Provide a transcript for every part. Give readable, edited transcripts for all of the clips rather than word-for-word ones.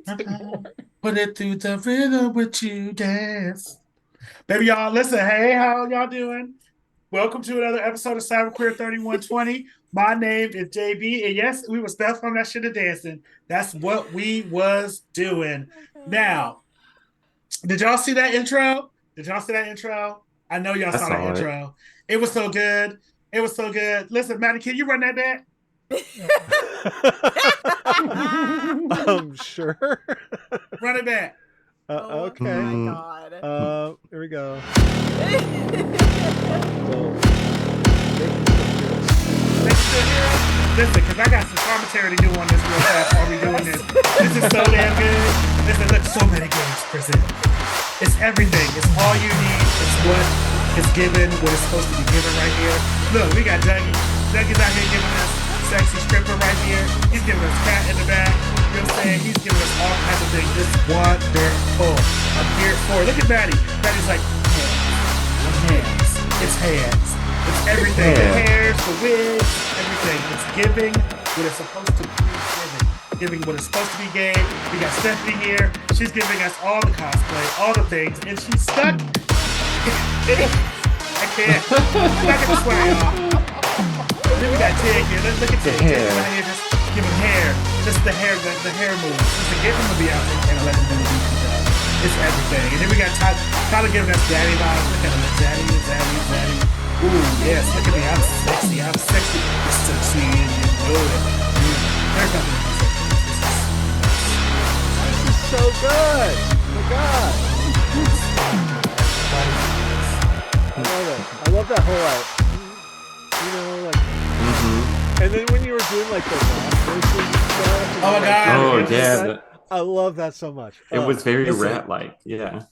Put it through the rhythm with you dance. Baby, y'all, listen. Hey, how y'all doing? Welcome to another episode of Cyberqueer 3120. My name is JB, and yes, we was stuff from that shit of dancing. That's what we was doing. Now, did y'all see that intro? Did y'all see that intro? I know y'all I saw that saw it. intro. It was so good. It was so good. Listen, Maddie, can you run that back? Sure. Run it back. Oh Okay. my Mm. god. Here we go. They still hear us? Listen, because I got some commentary to do on this real fast while we doing this. This is so damn good. Listen, look, so many games presented. It's everything. It's all you need. It's what is given, what is supposed to be given right here. Look, we got Dougie. Dougie's out here giving us sexy stripper right here. He's giving us cat in the back. You know what I'm saying? He's giving us all kinds of things. It's wonderful. I'm here for it. Look at Maddie. Maddie's like, hands. It's hands. It's everything. The hairs, the wigs, everything. It's giving what it's supposed to be giving. Giving what it's supposed to be gave. We got Stephanie here. She's giving us all the cosplay, all the things, and she's stuck. I can't. I'm not gonna swear, y'all. And then we got Tig here. Let's look at Tig. Tig right here just giving hair. Just the hair moves. Just to get him to be out there and let him do what he does. It's everything. And then we got Tyler giving us daddy vibes. Look at him. Daddy. Ooh, yes. Look at me. I'm sexy. It's sexy. And you know it. There's nothing to say. This is so good. Oh my god. I love it. I love that whole and then when you were doing like the rap version stuff. Oh my god. Oh yeah, I love that so much. it was very rat-like. Yeah.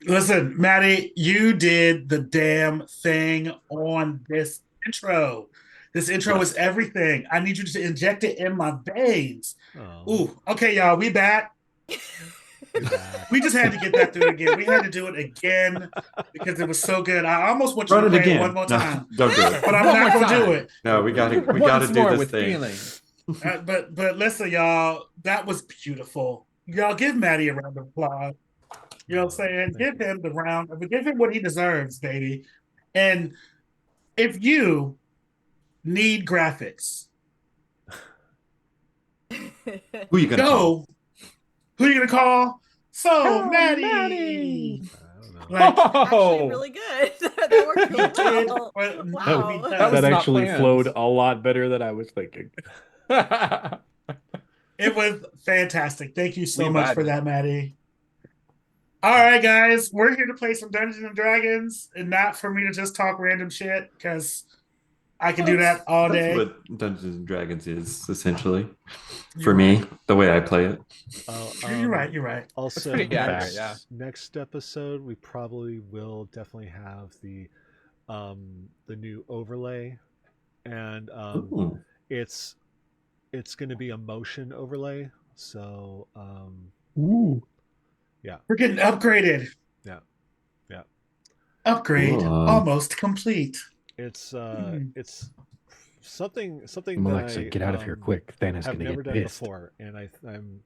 Listen, Maddie, you did the damn thing on this intro. This intro is everything. I need you to inject it in my veins. Oh. Ooh, okay, y'all, we back. We just had to get that through again. We had to do it again because it was so good. I almost want you to play it one more time. No, don't do it. But I'm not going to do it. No, we gotta do this thing. But listen, y'all, that was beautiful. Y'all give Maddie a round of applause. You know what I'm saying? Give him the round, but give him what he deserves, baby. And if you need graphics, Who you gonna call? Who you gonna call? So, Maddie. Like, actually really good. That worked really well. Wow. That actually flowed a lot better than I was thinking. It was fantastic. Thank you so much for that, Maddie. All right, guys, we're here to play some Dungeons and Dragons, and not for me to just talk random shit because I can do that all day. That's what Dungeons and Dragons is essentially for me, the way I play it. You're right. Also, next episode we probably will definitely have the new overlay, and it's going to be a motion overlay. So yeah, we're getting upgraded. Yeah. Upgrade almost complete. It's something Alexa, get out of here quick. Thanos I've gonna never get done pissed. before, and I'm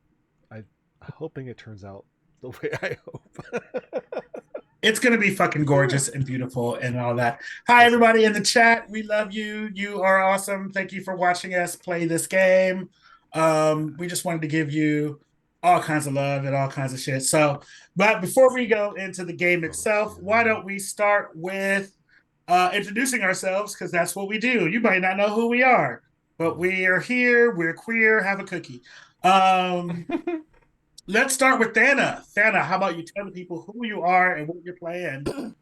hoping it turns out the way I hope. It's going to be fucking gorgeous and beautiful and all that. Hi, everybody in the chat. We love you. You are awesome. Thank you for watching us play this game. We just wanted to give you all kinds of love and all kinds of shit. So, but before we go into the game itself, why don't we start with introducing ourselves, because that's what we do. You might not know who we are, but we are here. We're queer. Have a cookie. Let's start with Thana. Thana, how about you tell the people who you are and what you're playing?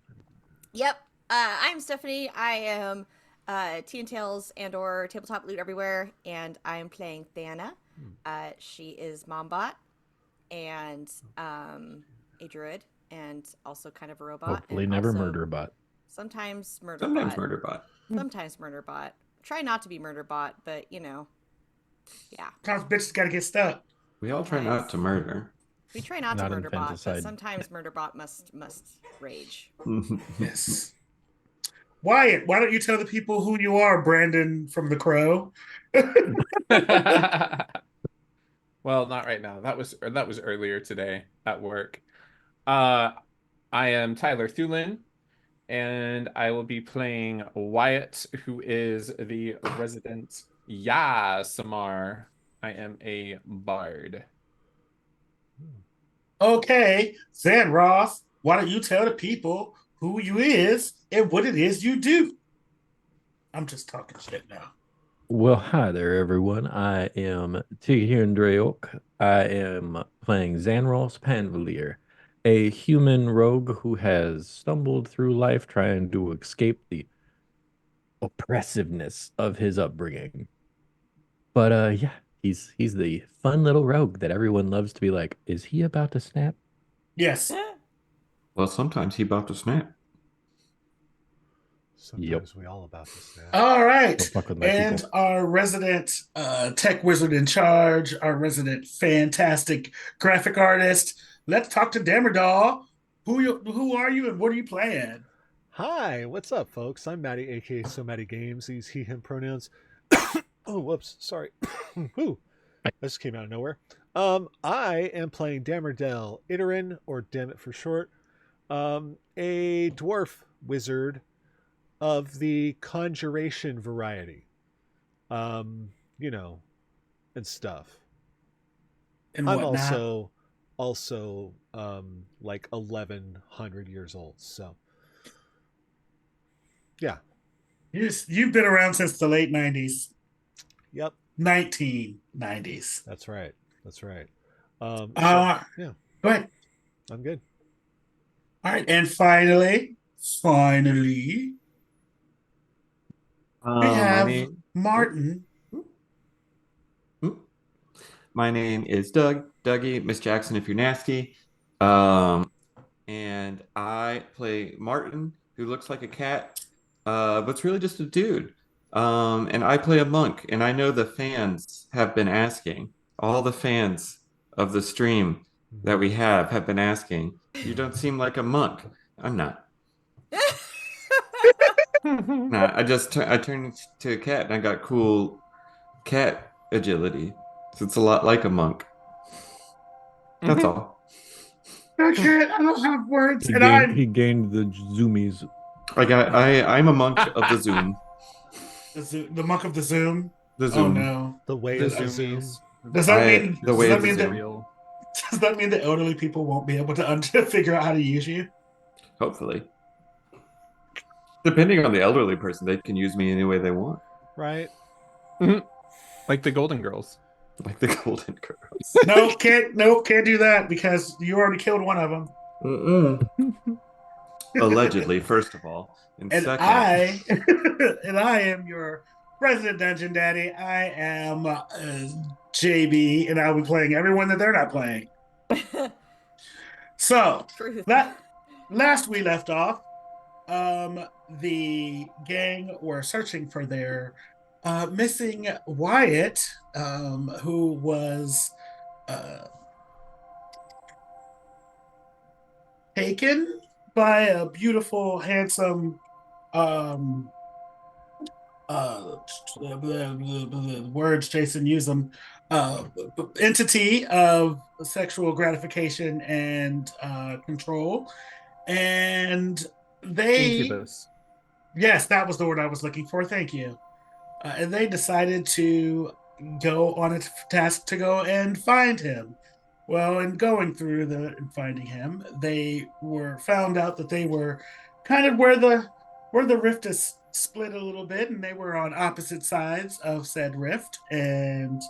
Yep. I'm Stephanie. I am Tea and Tales and or Tabletop Loot Everywhere, and I am playing Thana. She is Mombot and a druid and also kind of a robot. Hopefully never Murderbot. Sometimes Murderbot. Sometimes Murderbot. Try not to be Murderbot, but yeah. Sometimes bitches gotta get stuck. We all try not to murder. We try not to Murderbot, but sometimes Murderbot must rage. Yes. Wyatt, why don't you tell the people who you are, Brandon from The Crow? Well, not right now. That was earlier today at work. Uh, I am Tyler Thulin, and I will be playing Wyatt, who is the resident Samar. I am a bard. Okay, Zan Ross, why don't you tell the people who you is and what it is you do? I'm just talking shit now. Well, hi there, everyone. I am Tigran Drayok. I am playing Xanros Panvalier, a human rogue who has stumbled through life trying to escape the oppressiveness of his upbringing. But yeah, he's the fun little rogue that everyone loves to be like, is he about to snap? Yes. Well, sometimes he about to snap. Sometimes we all about this now. All right. Don't fuck with my And people. our resident tech wizard in charge, our resident fantastic graphic artist. Let's talk to Dammerdahl. Who are you and what are you playing? Hi, what's up, folks? I'm Matty, aka So Matty Games. These he/him pronouns. Oh, whoops, sorry. Whew. That just came out of nowhere. I am playing Damerdell Iterin, or Dammit for short, a dwarf wizard of the conjuration variety. You know, and stuff. And I'm whatnot. also like 1100 years old, so yeah. You've been around since the late 90s, Yep, 1990s. that's right. That's right. Yeah, Go ahead. I'm good. All right. And finally, we My have name. Martin. My name is Doug, Dougie, Miss Jackson if you're nasty. Um, and I play Martin, who looks like a cat, but it's really just a dude. And I play a monk, and I know the fans have been asking, all the fans of the stream that we have been asking, you don't seem like a monk. I'm not. Nah, I turned into a cat and I got cool cat agility. So it's a lot like a monk. That's all. Okay, I don't have words, He and gained I'm he gained the zoomies. I'm a monk of the Zoom. the monk of the Zoom. The Oh Zoom. no! The way The of the zoomies. Zoom. Does that mean The does way that of the mean that Zoom. Real. does that mean that elderly people won't be able to figure out how to use you? Hopefully. Depending on the elderly person, they can use me any way they want. Right? Like the Golden Girls. Like the Golden Girls. Can't do that because you already killed one of them. Mm-mm. Allegedly, first of all. And And second, I and I am your resident dungeon daddy. I am JB, and I'll be playing everyone that they're not playing. So Truth. that last we left off, the gang were searching for their missing Wyatt, who was uh, taken by a beautiful, handsome um, words Jason used them entity of sexual gratification and control, and they Incubus. yes, that was the word I was looking for. Thank you. And they decided to go on a task to go and find him. Well, in going through and finding him, they were found out that they were kind of where the rift is split a little bit, and they were on opposite sides of said rift, and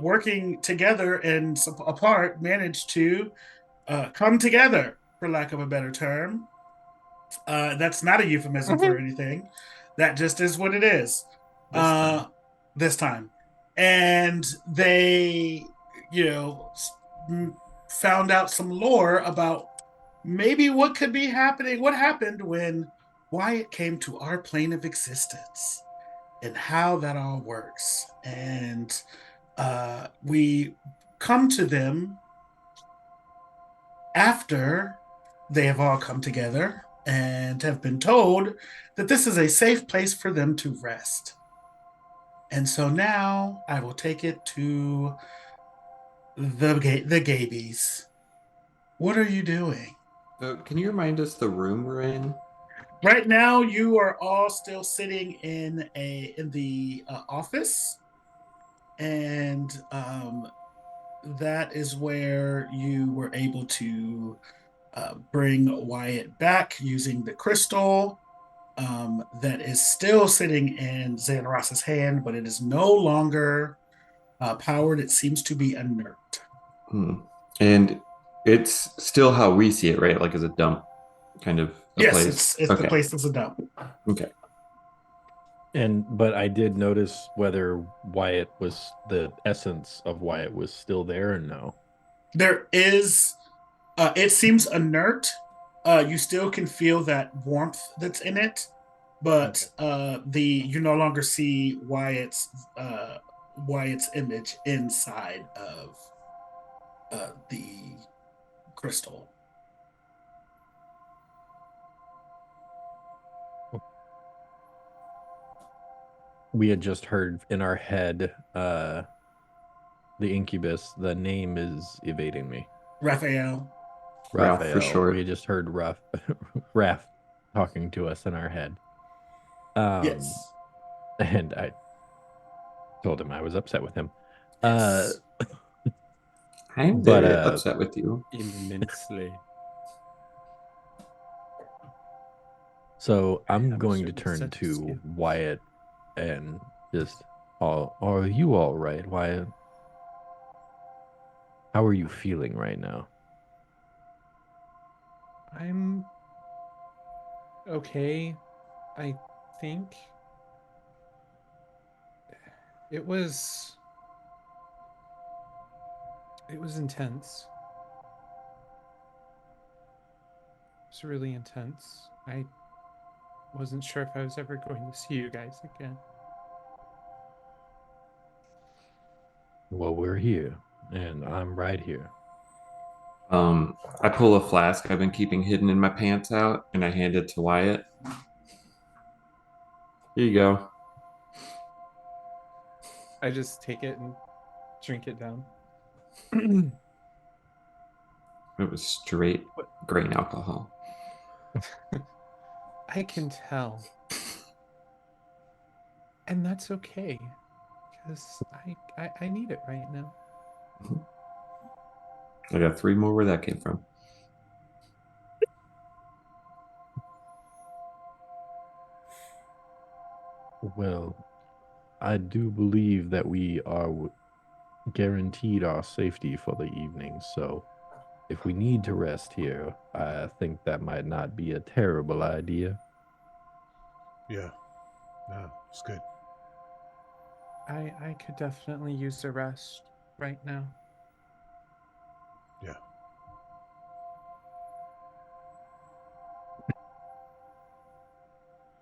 working together and apart, managed to come together, for lack of a better term. That's not a euphemism for anything. That just is what it is. This time. This time. And they, you know, found out some lore about maybe what could be happening, what happened when Wyatt came to our plane of existence and how that all works. And we come to them after they have all come together and have been told that this is a safe place for them to rest. And so now I will take it to the Gabies. What are you doing? So can you remind us the room we're in? Right now, you are all still sitting in the office, and that is where you were able to bring Wyatt back using the crystal. That is still sitting in Xanaros's hand, but it is no longer powered. It seems to be inert. Hmm. And it's still how we see it, right? Like as a dump kind of a Yes, place. it's the Okay. place that's a dump. Okay. But I did notice whether Wyatt was the essence of Wyatt was still there or no. There is it seems inert. You still can feel that warmth that's in it, but the you no longer see Wyatt's image inside of the crystal. We had just heard in our head the incubus. The name is evading me. Raphael. Ralph for Raphael. short. We had just heard Raph talking to us in our head. Yes. And I told him I was upset with him. Yes. I'm But, very upset with you. Immensely. So I I'm have a going to certain turn sense of to skill. Wyatt and just, are you all right, Wyatt? How are you feeling right now? I'm okay, I think. It was intense. It was really intense. I wasn't sure if I was ever going to see you guys again. Well, we're here, and I'm right here. I pull a flask I've been keeping hidden in my pants out and I hand it to Wyatt. Here you go. I just take it and drink it down. It was straight grain alcohol. I can tell. And that's okay. Because I need it right now. I got 3 more where that came from. Well, I do believe that we are guaranteed our safety for the evening, so if we need to rest here, I think that might not be a terrible idea. Yeah. No, it's good. I could definitely use a rest right now. Yeah.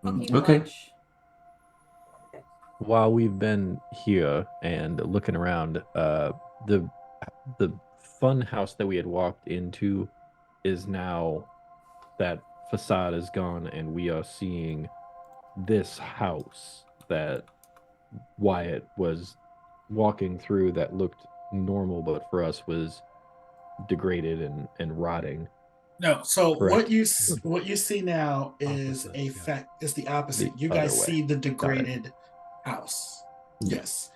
Okay, Okay. much. While we've been here and looking around, the the fun house that we had walked into is now that facade is gone, and we are seeing this house that Wyatt was walking through that looked normal, but for us was degraded and rotting. No, so Correct. what you see now is Opposite, a yeah. fact is the opposite. The You other guys way. see the Got it. degraded house. Yeah. Yes.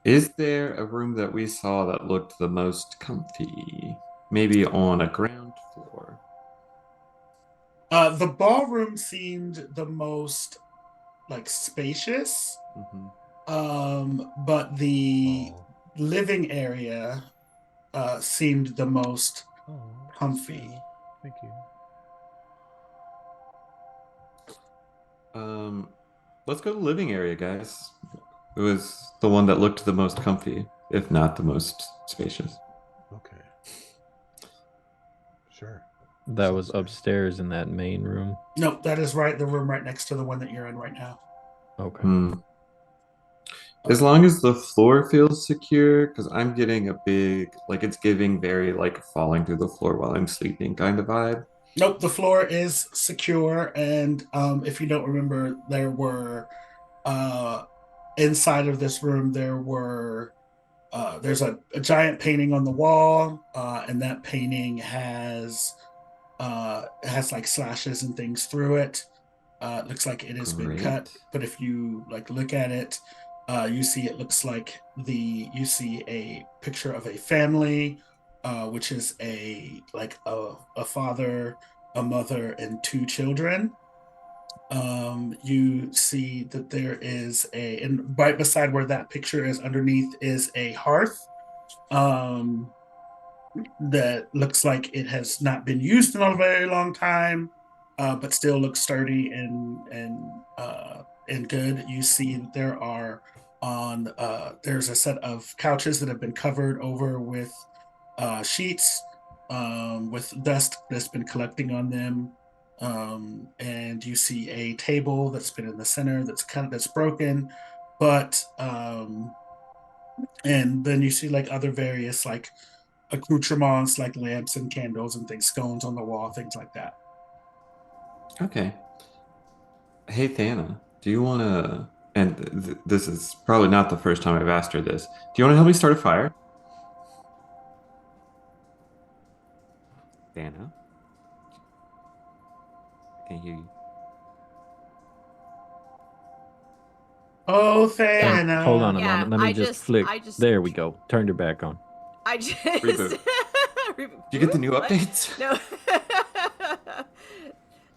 Is there a room that we saw that looked the most comfy? Maybe on a ground floor. The ballroom seemed the most like spacious. Mhm. But the Oh. living area seemed the most Oh. comfy. Yeah. Thank you. Let's go to the living area, guys. It was the one that looked the most comfy, if not the most spacious. Okay. Sure. That was Sounds good. upstairs in that main room. Nope, that is right. The room right next to the one that you're in right now. Okay. Hmm. As long as the floor feels secure, because I'm getting a big, like it's giving very like falling through the floor while I'm sleeping kind of vibe. Nope, the floor is secure, and if you don't remember, there were uh, inside of this room there were there's a giant painting on the wall, and that painting has like slashes and things through it. It looks like it has been cut, Great. but if you like look at it, you see it looks like you see a picture of a family, which is a father, a mother, and two children. You see that there is and right beside where that picture is, underneath is a hearth. Um, that looks like it has not been used in a very long time, but still looks sturdy and good. You see that there's a set of couches that have been covered over with sheets with dust that's been collecting on them. And you see a table that's been in the center that's broken, but and then you see like other various like accoutrements like lamps and candles and things, scones on the wall, things like that. Okay. Hey, Thana, do you want to? And this is probably not the first time I've asked her this. Do you want to help me start a fire? Thana, I can't hear you. Oh, Yeah. Thana. Hold on a Yeah, moment. Let me just flick. There we go. Turned her back on. I just Reboot. Did you get the new What? updates? No.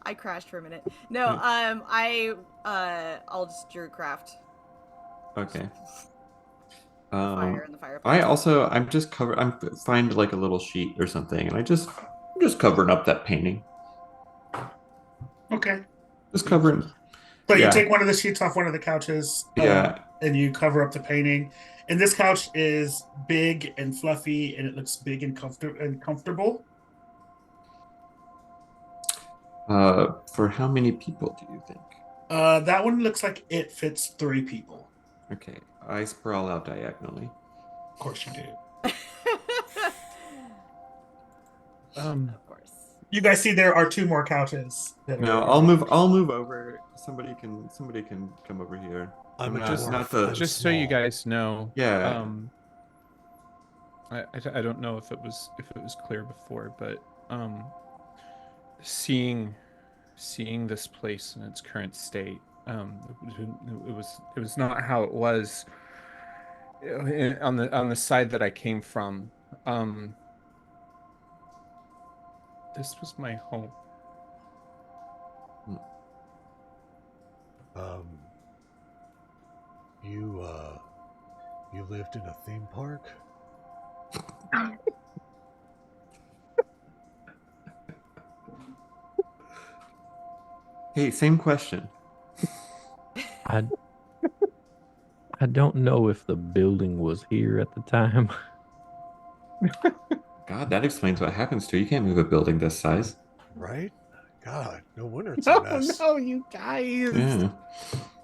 I crashed for a minute. No, I'll just Druidcraft Okay. fire in the I fireplace. also I'm just cover I'm find like a little sheet or something, and I'm just covering up that painting. Okay. Just covering. So you Yeah. take one of the sheets off one of the couches, Yeah. and you cover up the painting. And this couch is big and fluffy, and it looks big and comfortable. For how many people do you think? That one looks like it fits 3 people. Okay, I sprawl out diagonally. Of course you do. Of course. You guys see there are 2 more couches that No, are. I'll move over. Somebody can come over here. I'm a not, dwarf. not the I'm Just so you small. guys know, Yeah. I don't know if it was clear before, but seeing this place in its current state, it was not how it was on the side that I came from. This was my home. Um, you lived in a theme park? Hey, same question. I I don't know if the building was here at the time. God, that explains what happens to you. You can't move a building this size. Right? God, no wonder it's a mess. No, you guys. Yeah.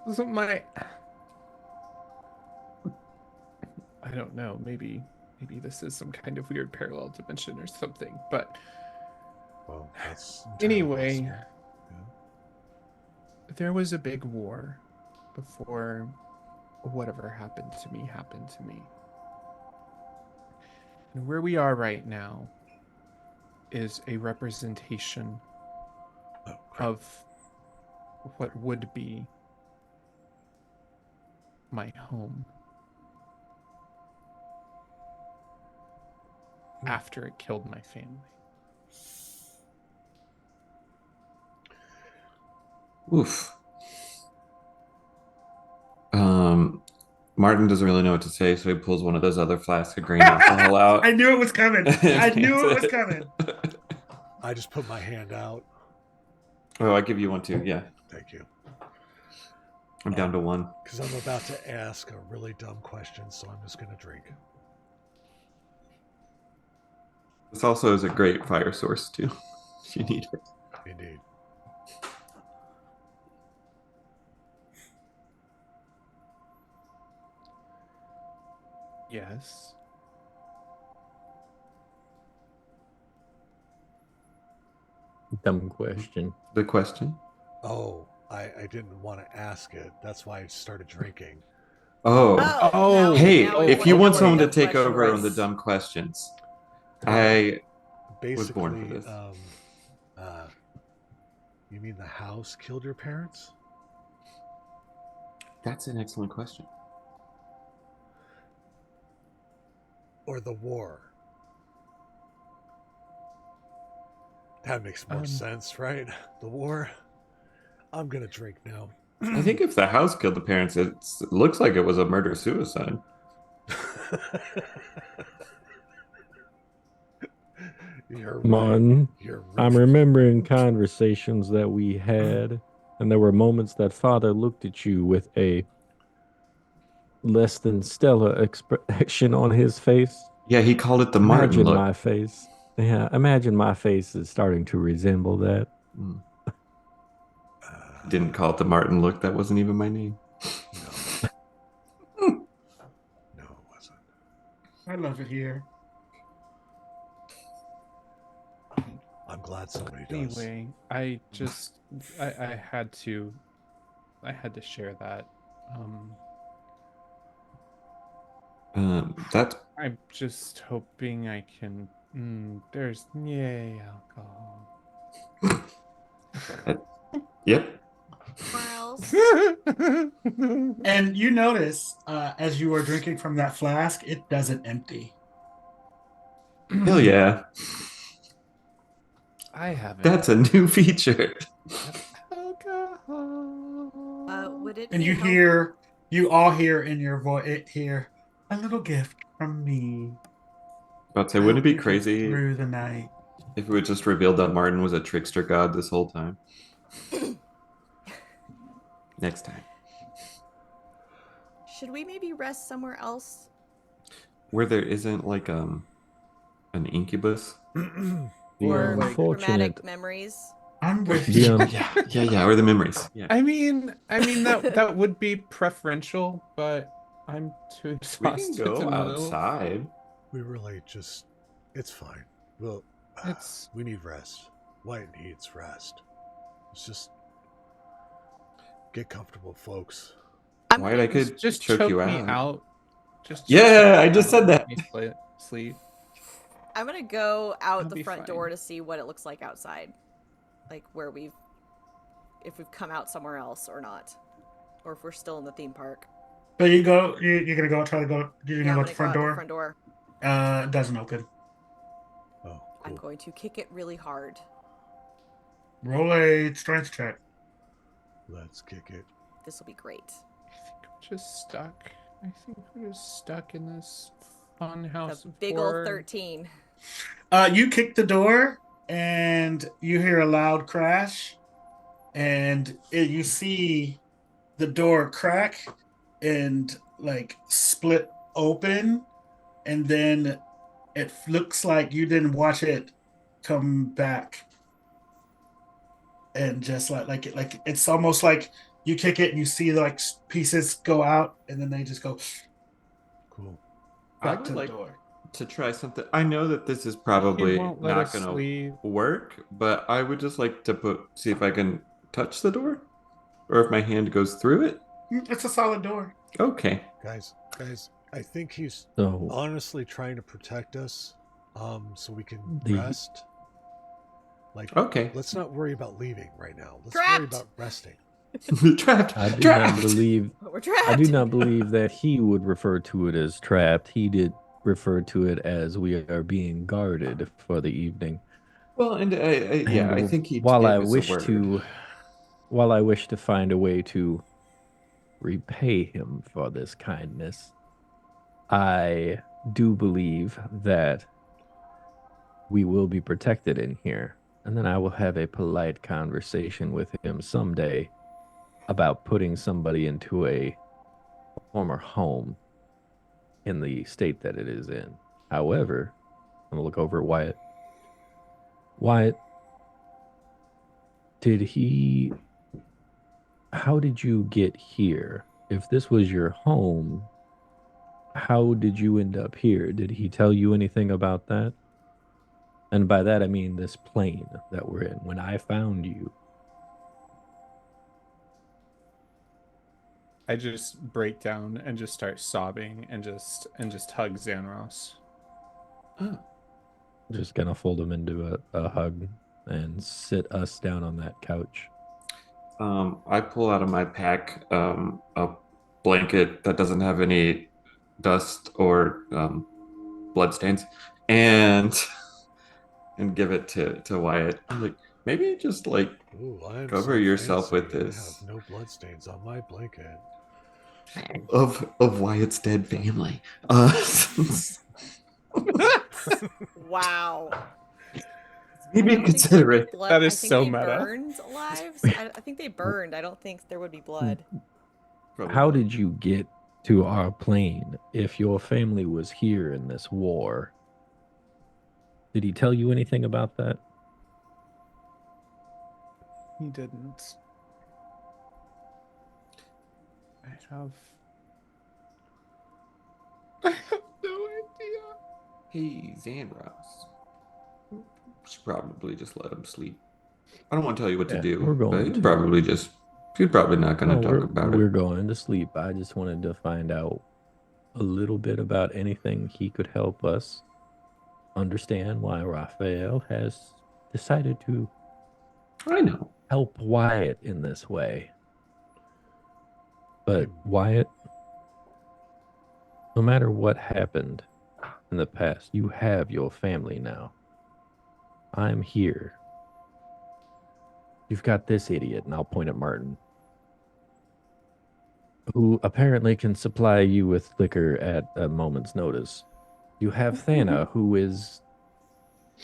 This is my. I don't know. Maybe this is some kind of weird parallel dimension or something. But Well, that's entirely anyway, possible. Yeah. there was a big war before whatever happened to me happened to me. And where we are right now is a representation Oh, great. of what would be my home after it killed my family. Oof. Martin doesn't really know what to say, so he pulls one of those other flasks of green alcohol out. I knew it was coming. I knew it was coming. I just put my hand out. Oh, I give you one too. Yeah, Thank you. I'm down to one. Because I'm about to ask a really dumb question, so I'm just going to drink. This also is a great fire source too, if you need it. Indeed. Yes. Dumb question. The question. Oh, I didn't want to ask it. That's why I started drinking. Oh, Oh, hey, now we if wanna you know want what someone the to take question over on the was. dumb questions, I was born for Basically, this. you mean the house killed your parents? That's an excellent question. Or the war? That makes more sense, right? The war? I'm gonna drink now. I think if the house killed the parents, it looks like it was a murder suicide. You're right. Mon, You're I'm right. remembering conversations that we had, and there were moments that father looked at you with a less than stellar expression on his face. Yeah, he called it the Martin Imagine look. my face. Yeah, imagine my face is starting to resemble that. Mm. Didn't call it the Martin look. That wasn't even my name. No, no, it wasn't. I love it here. I'm glad somebody does. Anyway, I had to share that. That's I'm just hoping I can. There's yay alcohol. yep. Where else? And you notice as you are drinking from that flask, it doesn't empty. Hell yeah. I haven't. That's a new feature. Alcohol. Would it And be you all hear in your voice, hear a little gift from me. But say, I wouldn't hope it be you get crazy through the night? if we just revealed that Martin was a trickster god this whole time? Next time. Should we maybe rest somewhere else? Where there isn't like an incubus. Or Or, like, traumatic Unfortunate. memories? I'm with The you. Yeah, or the memories. Yeah. I mean that would be preferential, but I'm too We can exhausted go to move. outside. We really just. It's fine. Well, It's we need rest. Wyatt needs rest. It's just. Get comfortable, folks. I'm Why gonna I could just choke you me out. out. Just Yeah, choke I me just out said and that. let me sleep. I'm gonna go out I'll the be front fine. door to see what it looks like outside. Like if we've come out somewhere else or not. Or if we're still in the theme park. So you're gonna go try to go. You're Yeah, gonna I'm go gonna out the go front out door. the front door. It doesn't open. Oh, cool. I'm going to kick it really hard. Roll a strength check. Let's kick it. This will be great. I think we're just stuck in this fun house The of big horror. old 13. You kick the door, and you hear a loud crash, and you see the door crack and like split open, and then it looks like you didn't watch it come back, and just like it's almost like you kick it and you see like pieces go out, and then they just go Cool. I back would to the like door. to try something. I know that this is He probably won't let not us gonna leave. work, but I would just like to see if I can touch the door, or if my hand goes through it. It's a solid door. Okay. Guys, I think he's So honestly trying to protect us, so we can The- rest. Like, Okay. let's not worry about leaving right now. Let's Trapped! worry about resting. Trapped. I do Trapped. not believe We're trapped. I do not believe that he would refer to it as trapped. He did refer to it as we are being guarded for the evening. Well, and yeah, I And think he while gave I us a wish word. to while I wish to find a way to repay him for this kindness, I do believe that we will be protected in here. And then I will have a polite conversation with him someday about putting somebody into a former home in the state that it is in. However, I'm gonna look over at Wyatt. Wyatt, how did you get here? If this was your home, how did you end up here? Did he tell you anything about that? And by that, I mean this plane that we're in. When I found you, I just break down and just start sobbing and just hug Xanros. Oh. Just gonna fold him into a hug and sit us down on that couch. I pull out of my pack a blanket that doesn't have any dust or blood stains, and give it to Wyatt. I'm like, maybe just like Ooh, I am cover so yourself fancy. with I this have no bloodstains on my blanket. of Wyatt's dead family. Wow. Maybe I don't think consider there'd be it. blood. That I is think so they meta. burned alive. So I think they burned. I don't think there would be blood. Probably How not. did you get to our plane if your family was here in this war? Did he tell you anything about that? He didn't. I have no idea. Hey, Xandros. Should probably just let him sleep. I don't want to tell you what to Yeah, do, we're but going you're to. probably just you're probably not going No, to talk about we're it. going to sleep. I just wanted to find out a little bit about anything he could help us understand why Raphael has decided to I know. help Wyatt in this way. But Wyatt, no matter what happened in the past, you have your family now. I'm here. You've got this idiot, and I'll point at Martin, who apparently can supply you with liquor at a moment's notice. You have Thana, who is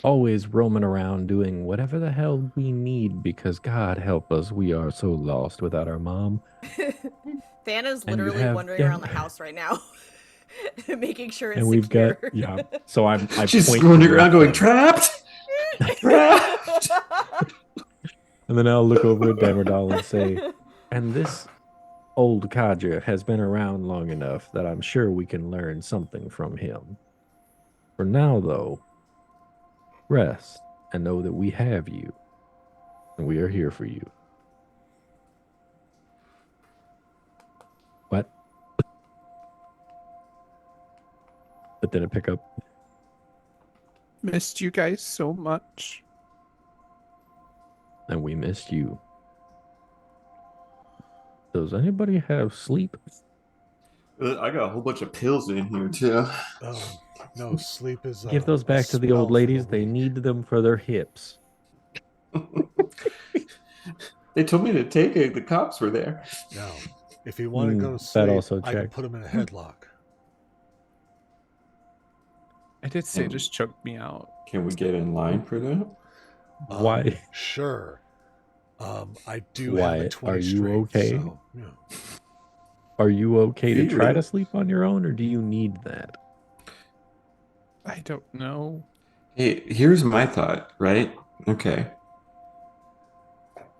always roaming around doing whatever the hell we need because God help us, we are so lost without our mom. Thana's And you literally have wandering Dem- around the house right now, making sure it's And we've got secure. So I She's point running towards around going them. trapped, trapped. And then I'll look over at Damerdal and say, and this old codger has been around long enough that I'm sure we can learn something from him. For now, though, rest and know that we have you, and we are here for you. What? But then I pick up, Missed you guys so much. and we missed you. Does anybody have sleep? I got a whole bunch of pills in here too. No, sleep is. Give those a back to the spell old for ladies. They weak. need them for their hips. They told me to take it. The cops were there. Now, if you want to go to That sleep, also I can checks. put him in a headlock. I did say Hmm. just choke me out. Can we get in line for that? Why? Sure. I do have a Wyatt, 20 are you strength, okay? so, yeah. Are you okay to You try really- to sleep on your own, or do you need that? I don't know. Hey, here's my thought, right? Okay.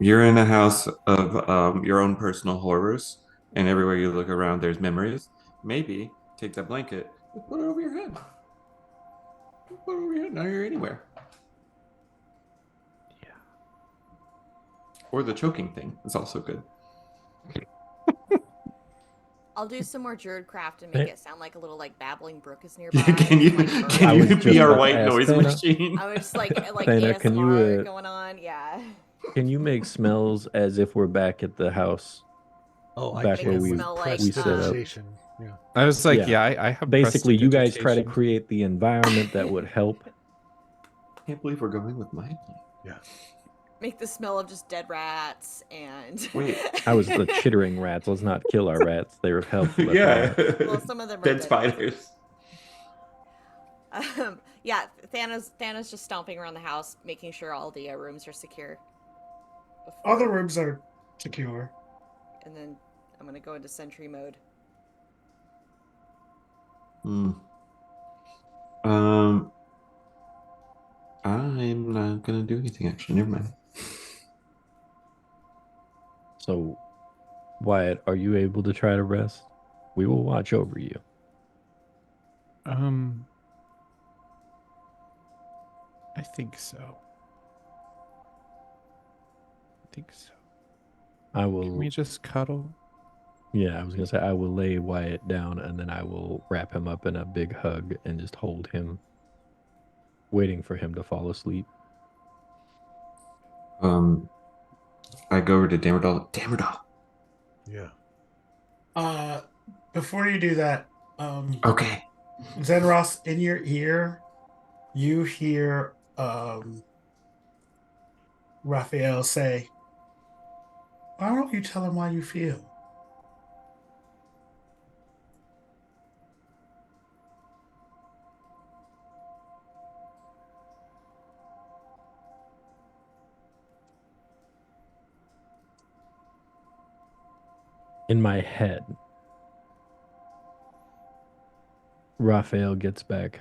You're in a house of your own personal horrors, and everywhere you look around, there's memories. Maybe take that blanket, put it over your head. Put it over your head. Now you're anywhere. Yeah. Or the choking thing is also good. I'll do some more Druidcraft and make Eh. it sound like a little like babbling brook is nearby. Can you Like birds. can I you was be just our about to white ask noise Thana. machine? I was just like Thana, ASMR can you, going on. Yeah. Can you make smells as if we're back at the house? Oh, I Back Make where it can with smell like, we set up. prestidigitation. Yeah. I was like, Yeah. I have Basically, you guys try to prestidigitation. create the environment that would help. Can't believe we're going with my plan. Yeah. Make the smell of just dead rats and. Wait. I was the chittering rats. Let's not kill our rats. They were helpful. At Yeah. Well, some of them are Dead dead. spiders. Yeah, Thana's just stomping around the house, making sure all the rooms are secure. All the rooms are secure. And then I'm gonna go into sentry mode. Hmm. I'm not gonna do anything actually. Never mind. So, Wyatt, are you able to try to rest? We will watch over you. I think so. I think so. I Can will. we just cuddle? Yeah, I was gonna say I will lay Wyatt down and then I will wrap him up in a big hug and just hold him, waiting for him to fall asleep. I go over to Damerdal. Damerdal. Yeah. Uh, before you do that, Okay. Zenros, in your ear, you hear Raphael say, "Why don't you tell him how you feel?" In my head, Raphael gets back.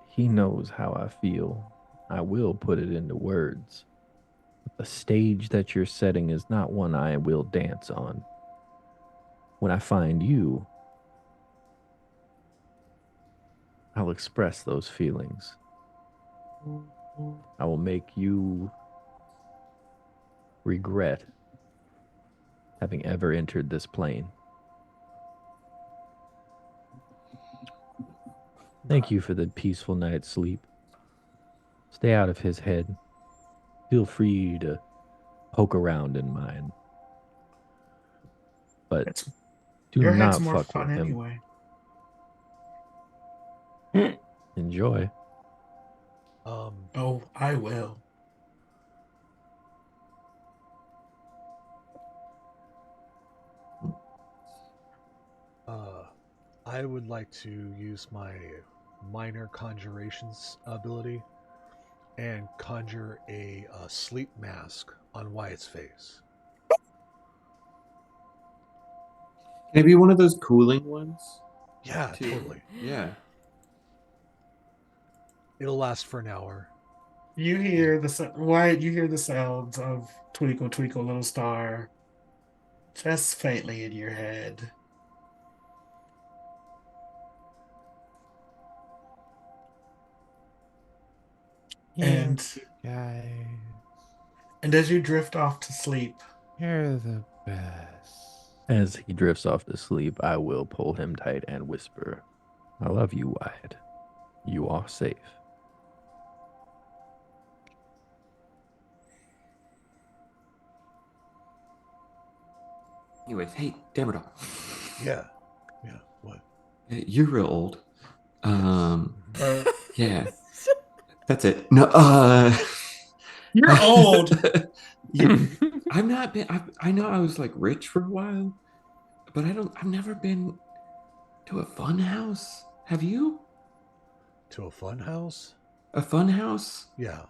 He knows how I feel. I will put it into words. But the stage that you're setting is not one I will dance on. When I find you, I'll express those feelings. I will make you regret having ever entered this plane. Thank you for the peaceful night's sleep. Stay out of his head. Feel free to poke around in mine. But It's, do your head's not more fuck fun with him. anyway. Enjoy. Oh, I will. I would like to use my minor conjurations ability and conjure a sleep mask on Wyatt's face. Can it be one of those cooling ones? Yeah, too? totally. Yeah. It'll last for an hour. You hear Wyatt, you hear the sounds of Twinkle Twinkle Little Star just faintly in your head. And guys, as you drift off to sleep, you're the best. As he drifts off to sleep, I will pull him tight and whisper, I love you, Wyatt. You are safe. Anyways, hey, Damerdal. Yeah. Yeah. What? You're real old. Yes. Yeah. That's it. No, you're old. I'm not been I know I was like rich for a while, but I've never been to a fun house. Have you? To a fun house? A fun house? Yeah.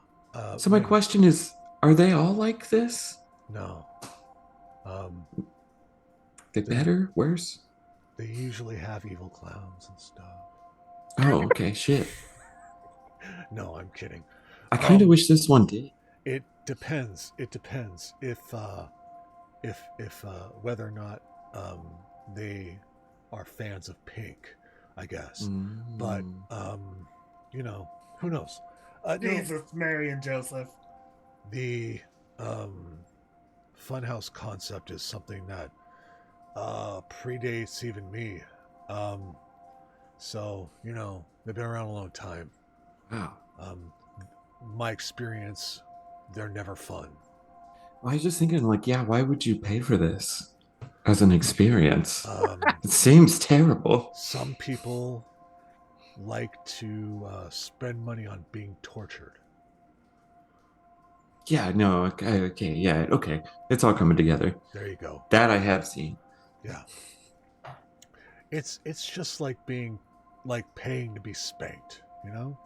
So my maybe. question is, are they all like this? No. They better? Worse? They usually have evil clowns and stuff. Oh, okay, shit. No, I'm kidding. I kind of Um, wish this one did. It depends. It depends if whether or not they are fans of Pink, I guess. But you know, who knows? No, Jesus, Mary and Joseph. the funhouse concept is something that predates even me. So you know, they've been around a long time. Wow. My experience, they're never fun. I was just thinking, like, yeah, why would you pay for this as an experience? It seems terrible. Some people like to spend money on being tortured. Yeah, no, okay, yeah, okay. It's all coming together. There you go. That I have seen. Yeah. It's just like being like paying to be spanked, you know?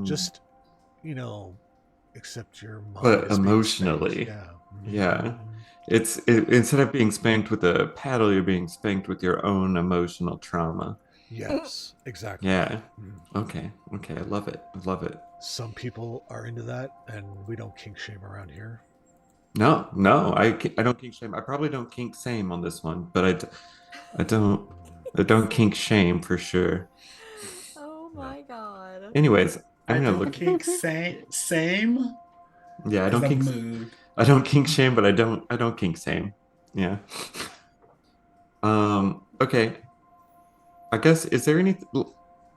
Just, you know, except your mind But is being emotionally. spanked. Yeah. Instead of being spanked with a paddle, you're being spanked with your own emotional trauma. Yes, exactly. Yeah. Okay. I love it. Some people are into that, and we don't kink shame around here. No, I don't kink shame. I probably don't kink same on this one, but I don't kink shame for sure. Oh my god. Anyways, I I'm gonna don't look. kink same. Yeah, is the mood. I don't kink shame, but I don't kink shame. Yeah. Okay. I guess is there any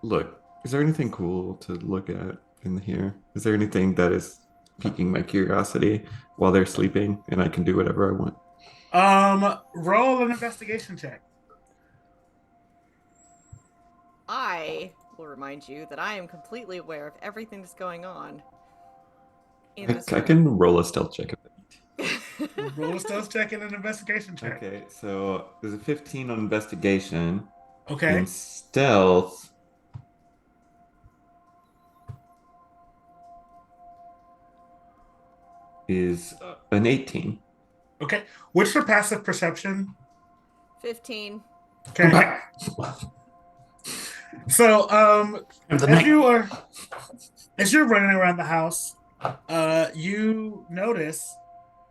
look, is there anything cool to look at in here? Is there anything that is piquing my curiosity while they're sleeping and I can do whatever I want? Roll an investigation check. I will remind you that I am completely aware of everything that's going on in I, this I room. can roll a stealth check. Roll a stealth check and an investigation check. Okay, so there's a 15 on investigation. Okay. In stealth, is an 18. Okay. What's your passive perception? 15. Okay. So, as you're running around the house, you notice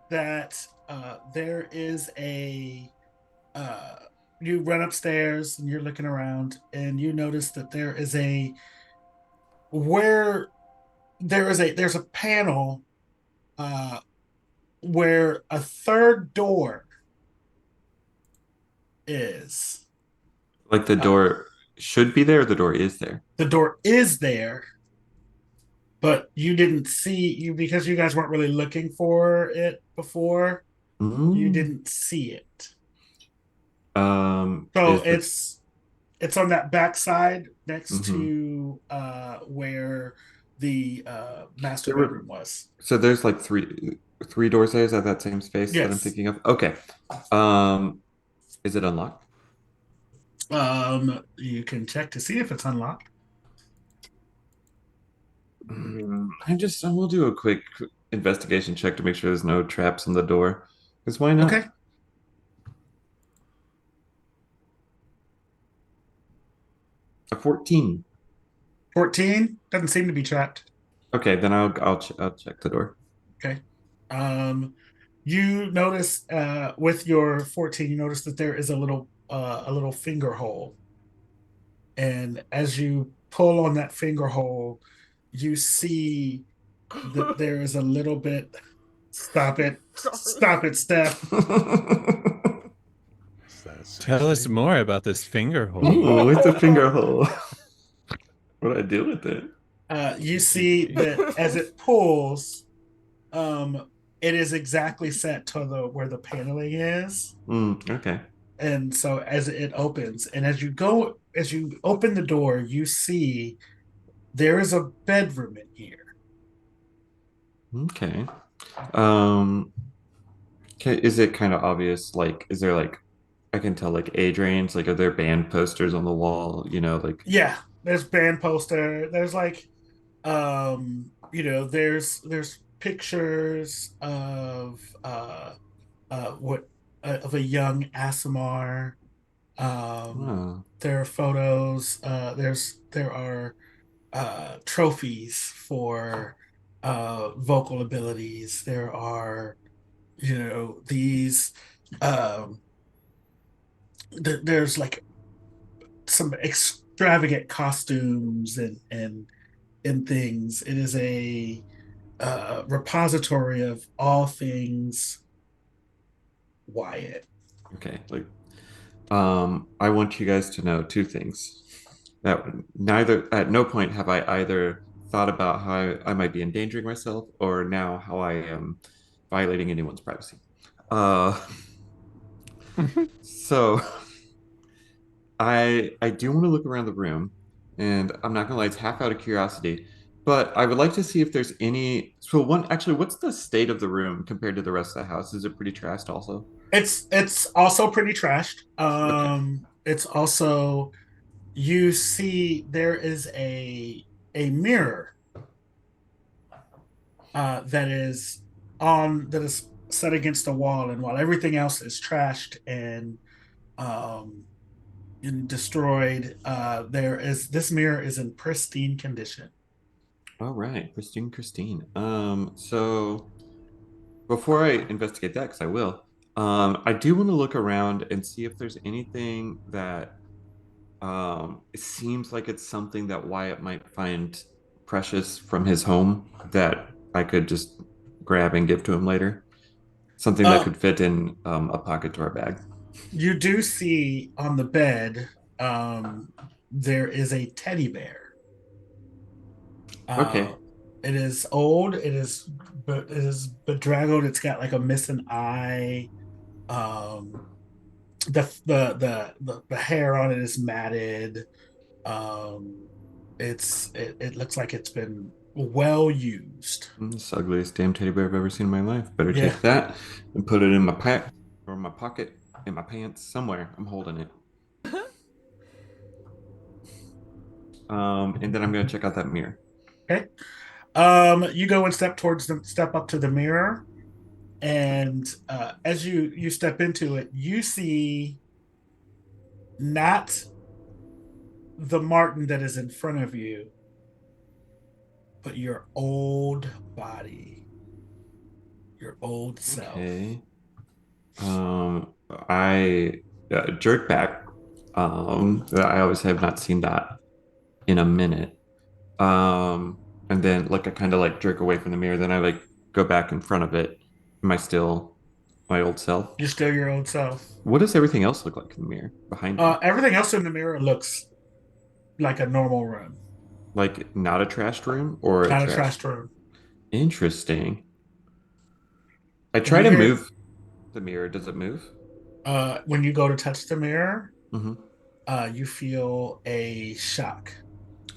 that there is you run upstairs and you're looking around and you notice that there's a panel where a third door is. Like the door should be there, or the door is there. The door is there, but you didn't see you because you guys weren't really looking for it before. You didn't see it. So it's on that back side next to where the master bedroom was. So there's like three doors there. Is that same space that I'm Yes. thinking of? Okay. Is it unlocked? You can check to see if it's unlocked. I will do a quick investigation check to make sure there's no traps in the door. Because why not? Okay. A 14. 14 doesn't seem to be trapped. Okay, then I'll check the door. Okay. You notice with your 14, you notice that there is a little finger hole, and as you pull on that finger hole, you see that there is a little bit. Stop it! Stop it, Steph. Tell us more about this finger hole. Ooh, it's a finger hole. What do I do with it? You see that as it pulls, it is exactly set to where the paneling is. Okay. And so as it opens, and as you open the door, you see there is a bedroom in here. Okay. Okay, is it kind of obvious? Like, is there like, I can tell like age range? Like, are there band posters on the wall? Like. Yeah, there's band poster. There's like, there's pictures of of a young Asimar. There are photos. There are trophies for vocal abilities. There are, these. There's like some extravagant costumes and things. It is a repository of all things Wyatt. Okay, like, I want you guys to know two things. That at no point have I either thought about how I might be endangering myself or now how I am violating anyone's privacy. So I do want to look around the room, and I'm not gonna lie, it's half out of curiosity, but I would like to see if there's any. So what's the state of the room compared to the rest of the house? Is it pretty trashed also? It's also pretty trashed. Okay. It's also, you see there is a mirror that is set against the wall, and while everything else is trashed and destroyed, this mirror is in pristine condition. All right, Christine. So before I investigate that, because I will, I do want to look around and see if there's anything that it seems like it's something that Wyatt might find precious from his home that I could just grab and give to him later. Something that could fit in a pocket to our bag. You do see on the bed, there is a teddy bear. Okay. It is old. It is bedraggled. It's got like a missing eye. The hair on it is matted. It looks like it's been well used. It's the ugliest damn teddy bear I've ever seen in my life. Better Yeah. take that and put it in my pack or my pocket, in my pants, somewhere. I'm holding it. And then I'm gonna check out that mirror. Okay. You go and step up to the mirror, and as you step into it, you see not the Martin that is in front of you, but your old body, your old self. Okay. I jerk back. I always have not seen that in a minute. And then like I kind of like jerk away from the mirror. Then I like go back in front of it. Am I still my old self? You're still your old self. What does everything else look like in the mirror behind me? Everything else in the mirror looks like a normal room, Like not a trashed room or not a trashed room. Interesting. I try to move the mirror. Does it move? When you go to touch the mirror, Mm-hmm. you feel a shock.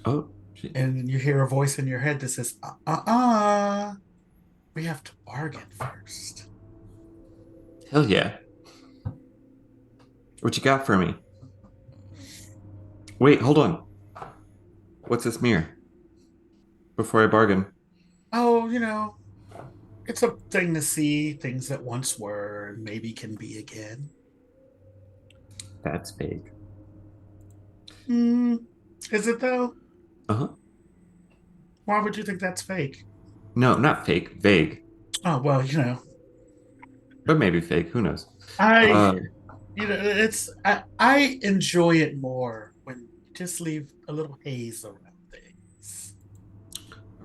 Oh, shit. And you hear a voice in your head that says, we have to bargain first. Hell yeah. What you got for me? Wait, hold on. What's this mirror? Before I bargain. Oh, it's a thing to see things that once were and maybe can be again. That's fake. Is it though? Uh-huh. Why would you think that's fake? No, not fake. Vague. Oh, well, But maybe fake. Who knows? I enjoy it more when you just leave a little haze around things.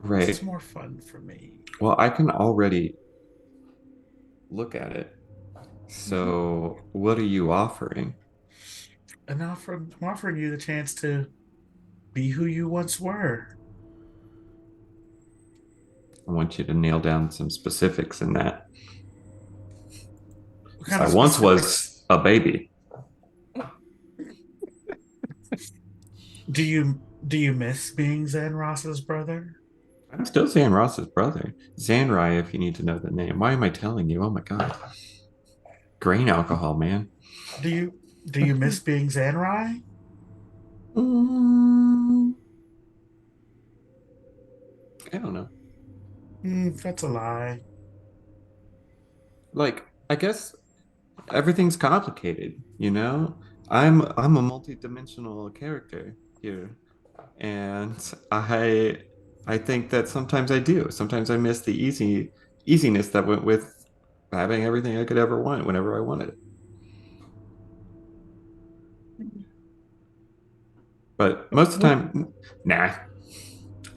Right. It's more fun for me. Well, I can already look at it. So, what are you offering? And I'm offering you the chance to be who you once were. I want you to nail down some specifics in that. What kind I of once was specifics? a baby. Do you miss being Zan Ross's brother? I'm still Zan Ross's brother. Zanrai, if you need to know the name. Why am I telling you? Oh my god. Grain alcohol, man. Do you miss being Zanrai? I don't know. That's a lie. Like, I guess everything's complicated, you know? I'm a multi-dimensional character here. And I think that sometimes I do. Sometimes I miss the easiness that went with having everything I could ever want whenever I wanted it. But most of the time, nah.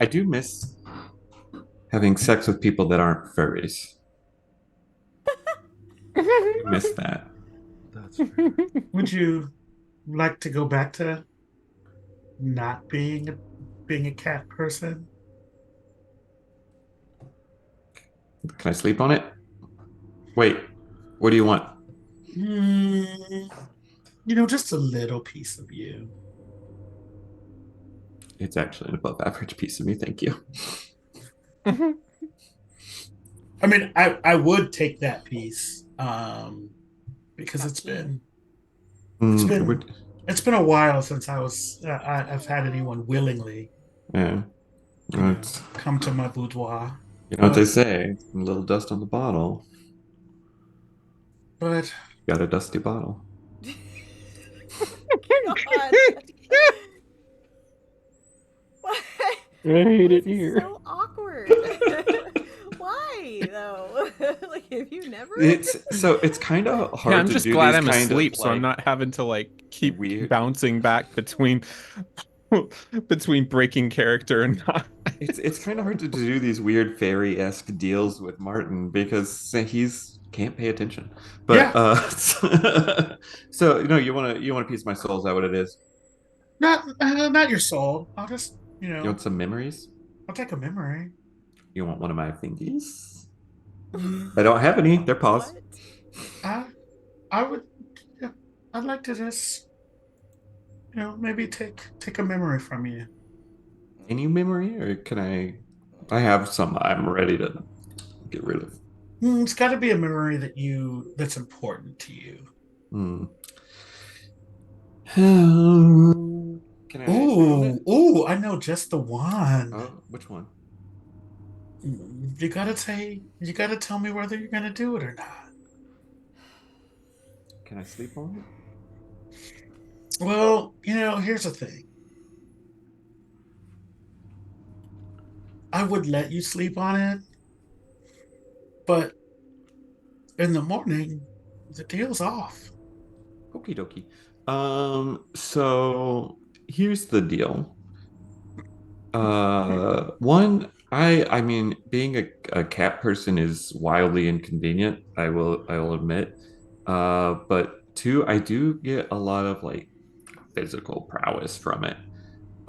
I do miss having sex with people that aren't furries. I miss that. That's fair. Would you like to go back to not being a cat person? Can I sleep on it? Wait, what do you want? Just a little piece of you. It's actually an above average piece of me, thank you. I mean, I would take that piece, because it's been a while since I've had anyone willingly Yeah. come to my boudoir. You know what they say? A little dust on the bottle. But Got a dusty bottle. God. Why? I hate Why it is this here. so awkward. Why though? Like, have you never? It's kind of hard. Yeah, I'm to just do glad these I'm kind of, asleep, so I'm like, not having to like keep weird- bouncing back between breaking character and not It's kind of hard to do these weird fairy-esque deals with Martin because he's can't pay attention. But Yeah. so you want a piece of my soul? Is that what it is? Not your soul. I'll just, You want some memories? I'll take a memory. You want one of my thingies? Mm, I don't have any. They're paused. What? I I would, yeah, I'd like to just, maybe take a memory from you. Any memory, or can I? I have some. I'm ready to get rid of. It's got to be a memory that's important to you. Hmm. Can I stay on it? Ooh, I know just the one. Oh, which one? You gotta tell me whether you're gonna do it or not. Can I sleep on it? Well, here's the thing. I would let you sleep on it, but in the morning, the deal's off. Okie dokie. So here's the deal. I mean, being a cat person is wildly inconvenient, I will admit. But two, I do get a lot of like physical prowess from it.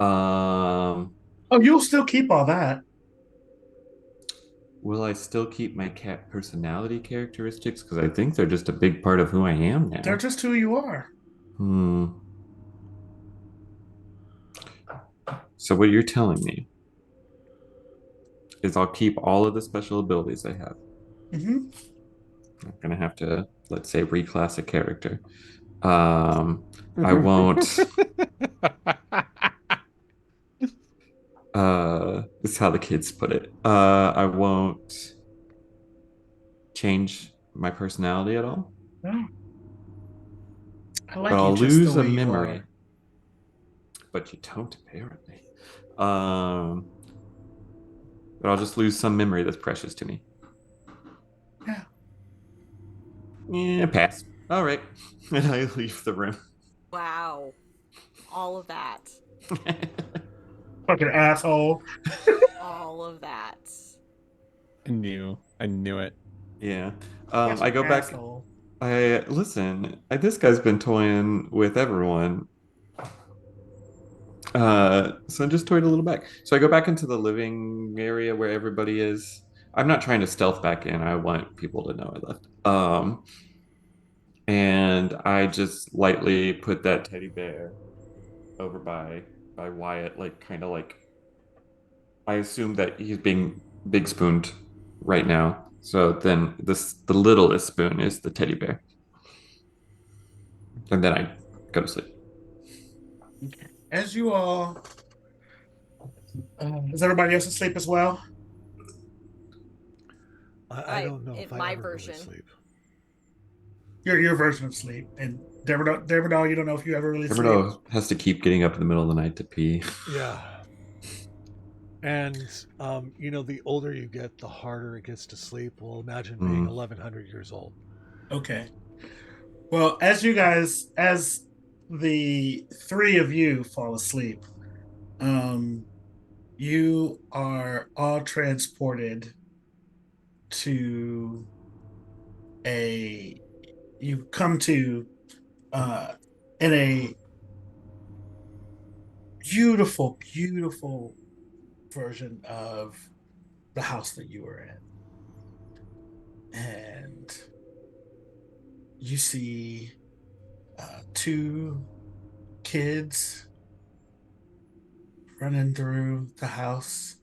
Um, Oh, you'll still keep all that. will I still keep my cat personality characteristics? Because I think they're just a big part of who I am They're now. just who you are. Hmm. So what you're telling me is I'll keep all of the special abilities I have. Hmm. I'm gonna have to, let's say, reclass a character. I won't. This is how the kids put it. I won't change my personality at all, No, I but like you I'll just the lose a way you memory. are. But you don't apparently. Um, but I'll just lose some memory that's precious to me. Yeah. Yeah, pass. All right, and I leave the room. Wow. All of that. Fucking asshole. All of that. I knew it. Yeah. Such I an go back. asshole. I listen. This guy's been toying with everyone. So I just toyed a little back. So I go back into the living area where everybody is. I'm not trying to stealth back in. I want people to know I left. And I just lightly put that teddy bear over by Wyatt, like kind of like I assume that he's being big spooned right now. So then the littlest spoon is the teddy bear, and then I go to sleep. Okay. As you all, is everybody else asleep as well? I don't know In if I my ever really version. sleep. Your version of sleep. And Deverdahl, you don't know if you ever really sleep. Everyone has to keep getting up in the middle of the night to pee. Yeah. And the older you get, the harder it gets to sleep. Well, imagine being 1,100 years old. Okay. Well, as the three of you fall asleep, um, you are all transported to a. You come to uh, in a beautiful, beautiful version of the house that you were in, and you see two kids running through the house.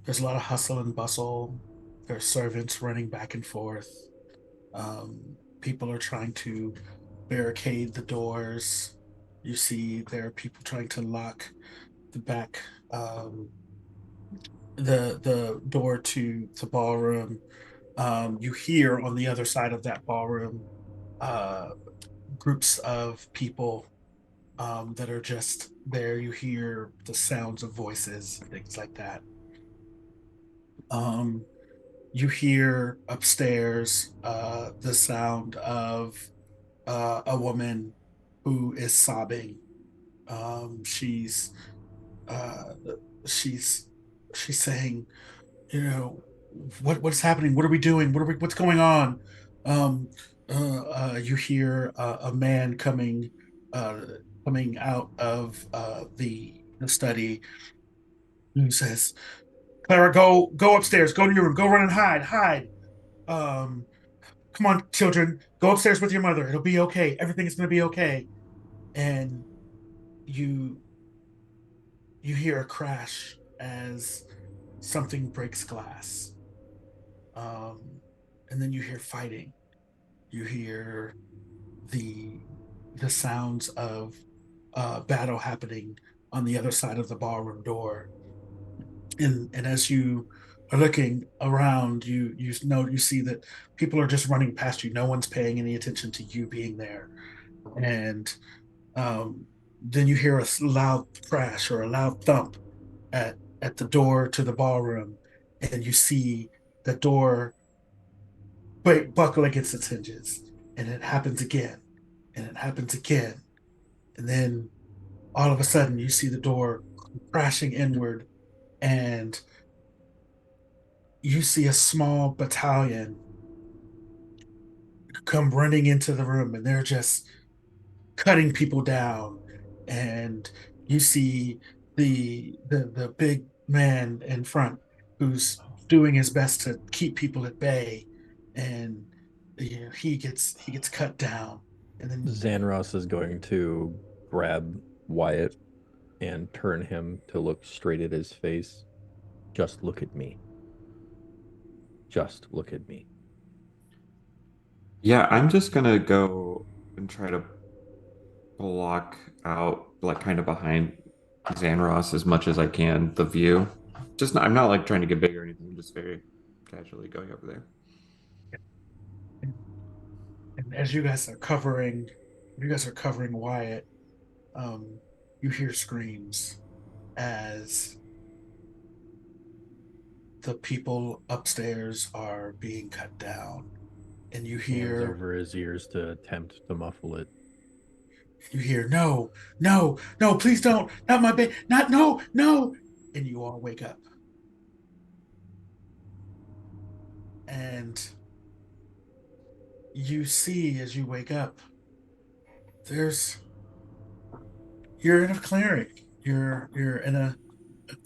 There's a lot of hustle and bustle. There are servants running back and forth. People are trying to barricade the doors. You see there are people trying to lock the back, the door to the ballroom. You hear on the other side of that ballroom uh, groups of people that are just there. You hear the sounds of voices, things like that. Um, you hear upstairs the sound of a woman who is sobbing. Um, she's uh, she's she's saying, you know, what's happening? What are we doing? What's going on? Um, you hear a man uh, coming out of the study who says, "Clara, go upstairs. Go to your room. Go run and hide. Um, come on, children. Go upstairs with your mother. It'll be okay. Everything is going to be okay." And you you hear a crash as something breaks glass. Um, and then you hear fighting. You hear the the sounds of battle happening on the other side of the ballroom door. And as you are looking around, you see that people are just running past you. No one's paying any attention to you being there. And um, then you hear a loud crash or a loud thump at the door to the ballroom, and you see the door buckle against its hinges, and it happens again, and it happens again, and then all of a sudden you see the door crashing inward, and you see a small battalion come running into the room, and they're just cutting people down, and you see the big man in front who's doing his best to keep people at bay, and he gets cut down, and then Xanros is going to grab Wyatt and turn him to look straight at his face. Just look at me. Just look at me. Yeah, I'm just gonna go and try to block out, like kind of behind Xanros as much as I can, the view. I'm not like trying to get big or anything. I'm just very casually going over there. and as you guys are covering Wyatt, um, you hear screams as the people upstairs are being cut down, and Hands over his ears to attempt to muffle it. you hear no, no, no, please don't, not my baby, not no, no, and you all wake up, and you see as you wake up, there's you're in a clearing, you're in a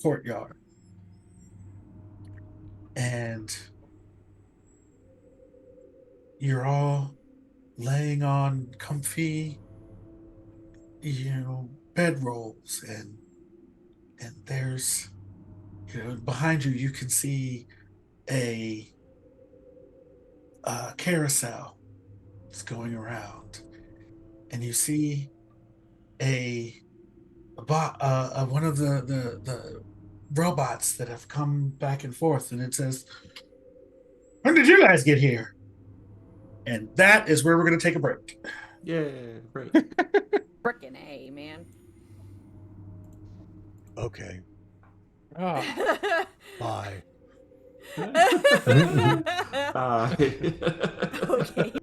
courtyard, and you're all laying on comfy, bedrolls, and there's, behind you you can see a carousel that's going around, and you see a, one of the robots that have come back and forth, and it says, "When did you guys get here?" And that is where we're going to take a break. Yeah, great. Frickin' A, man. Okay. Oh, Bye. Okay.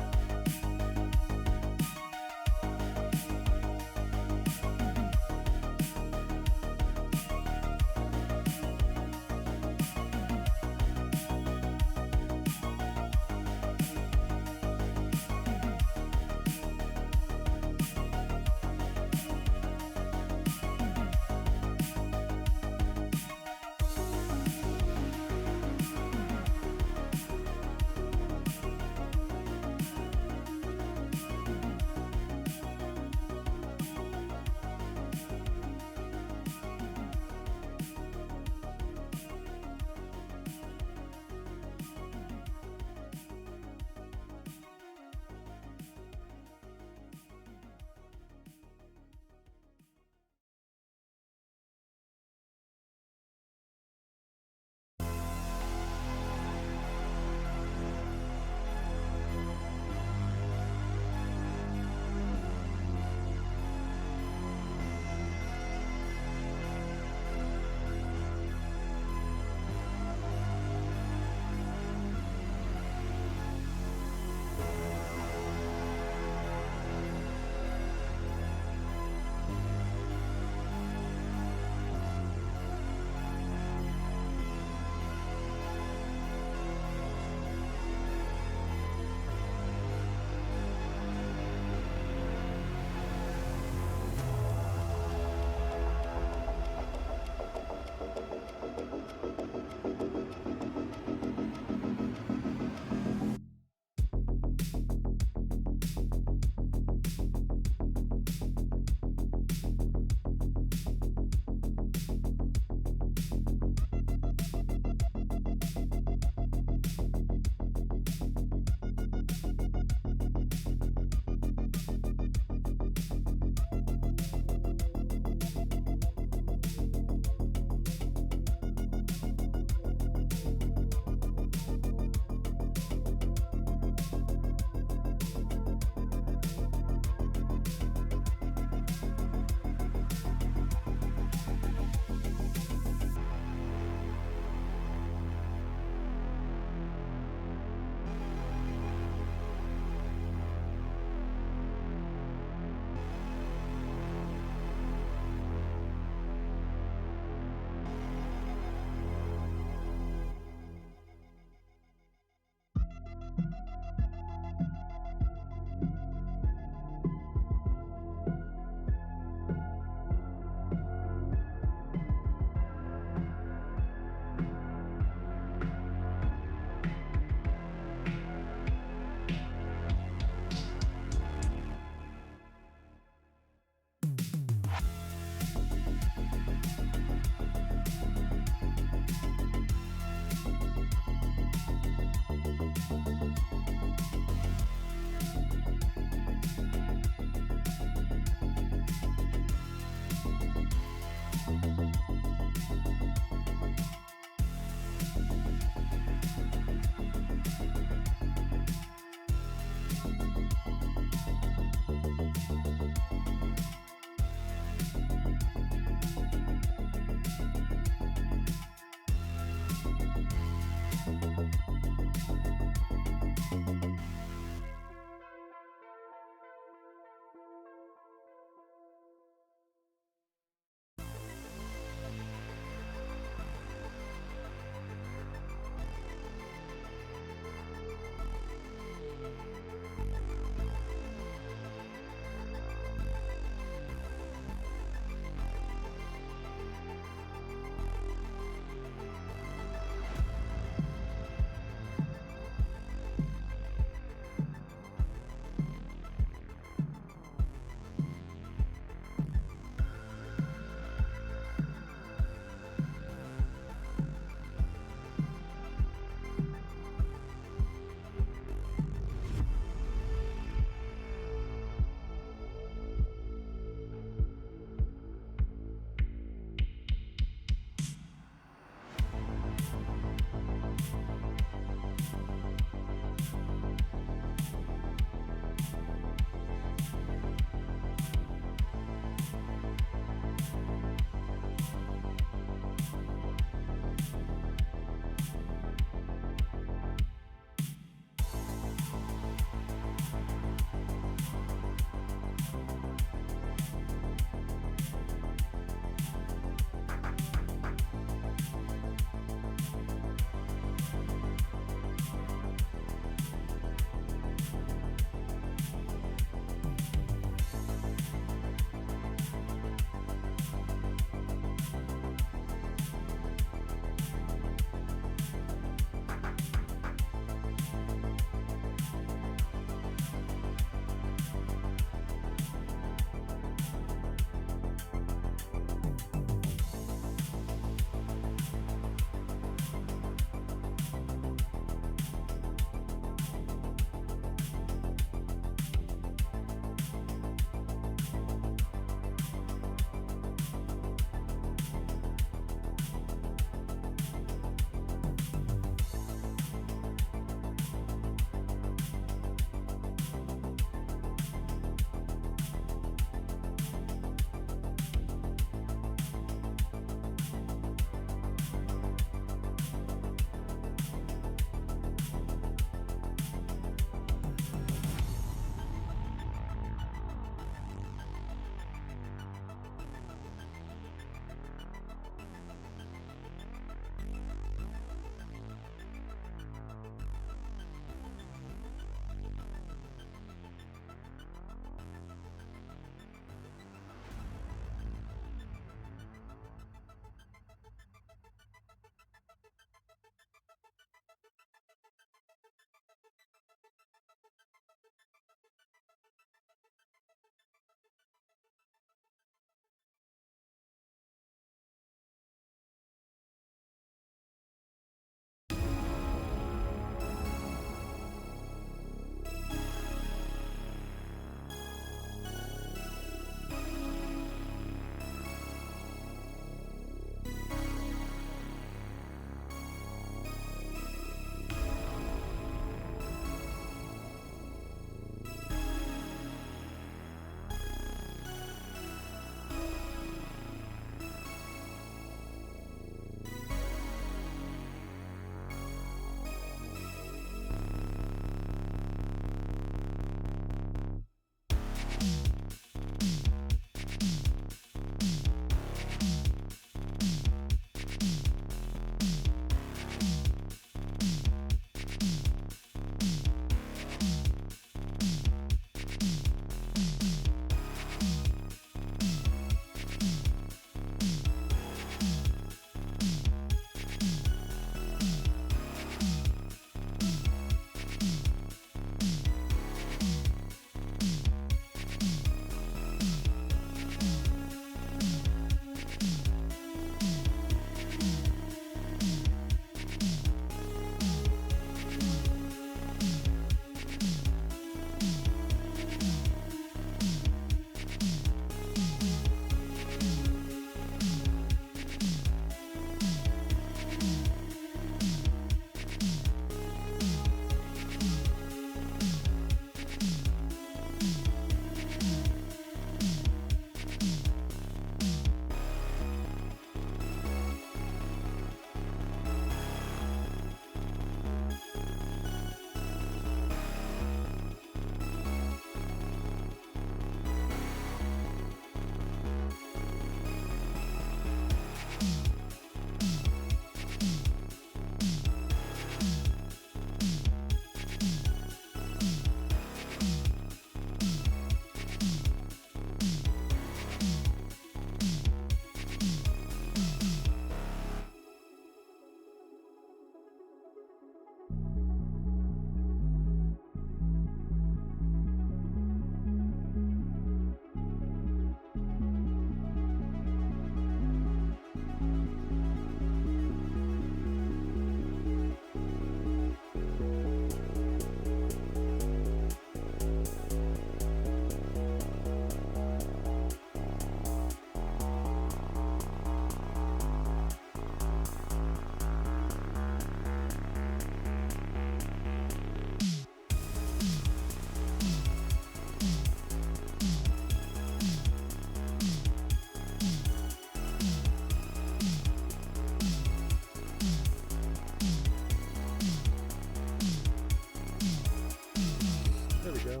There we go.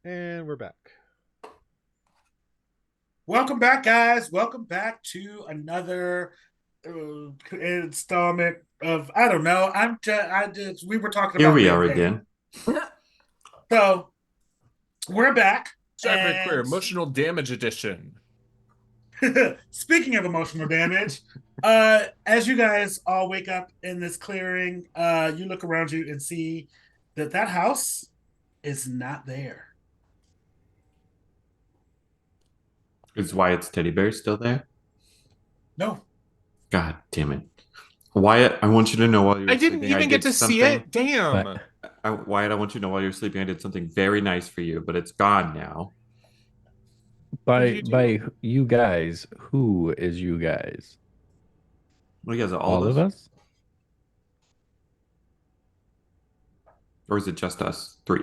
And we're back. Welcome back, guys. Welcome back to another installment of I don't know. We were talking Here about we are mid-game. again. So we're back. Cyberqueer and- Emotional Damage Edition. Speaking of emotional damage, as you guys all wake up in this clearing, you look around you and see that house is not there. Is Wyatt's teddy bear still there? No. God damn it. Wyatt, I want you to know while you're I didn't sleeping, even get to see it. Damn. But Wyatt, I want you to know while you're sleeping, I did something very nice for you, but it's gone now. by you guys, who is you guys? Well, you guys are All of us? Or is it just us? 3.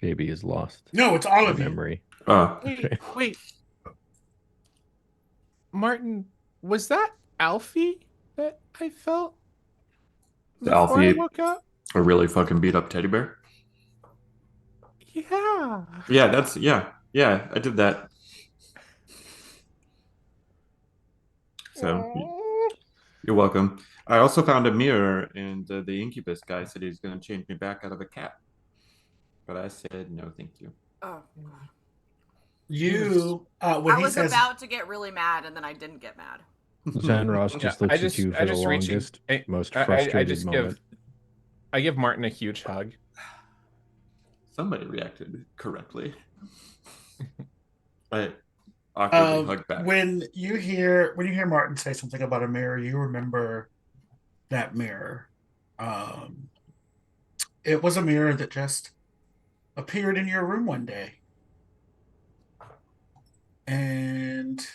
JB is lost. No, it's all My of you. memory. Wait. Martin, was that Alfie that I felt The before I Alfie, woke up? a really fucking beat up teddy bear? Yeah. Yeah, I did that. So you're welcome. I also found a mirror, and the incubus guy said he's going to change me back out of a cat. But I said no, thank you. Oh. You, when I he was says, about to get really mad, and then I didn't get mad. Zanros just looks at you for the longest, most frustrated moment. I give Martin a huge hug. Somebody reacted correctly. I awkwardly hugged back. when you hear Martin say something about a mirror, you remember that mirror. It was a mirror that just appeared in your room one day. And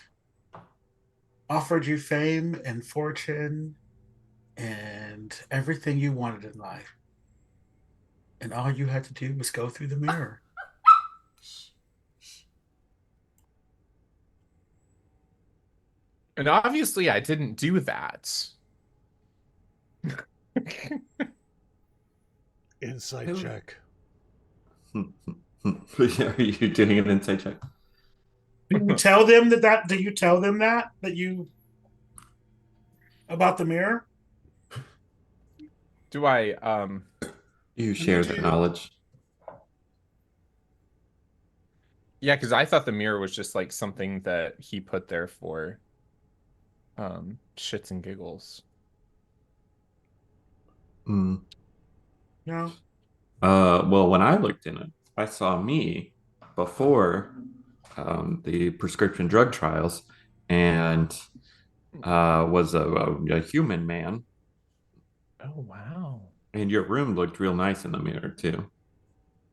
offered you fame and fortune and everything you wanted in life. And all you had to do was go through the mirror. And obviously I didn't do that. Insight check. Are you doing an insight check? Do you tell them do you tell them that you about the mirror? Do I You share the knowledge. Yeah, because I thought the mirror was just like something that he put there for shits and giggles. Mm. No. Well, when I looked in it, I saw me before the prescription drug trials, and was a human man. Oh wow! And your room looked real nice in the mirror too.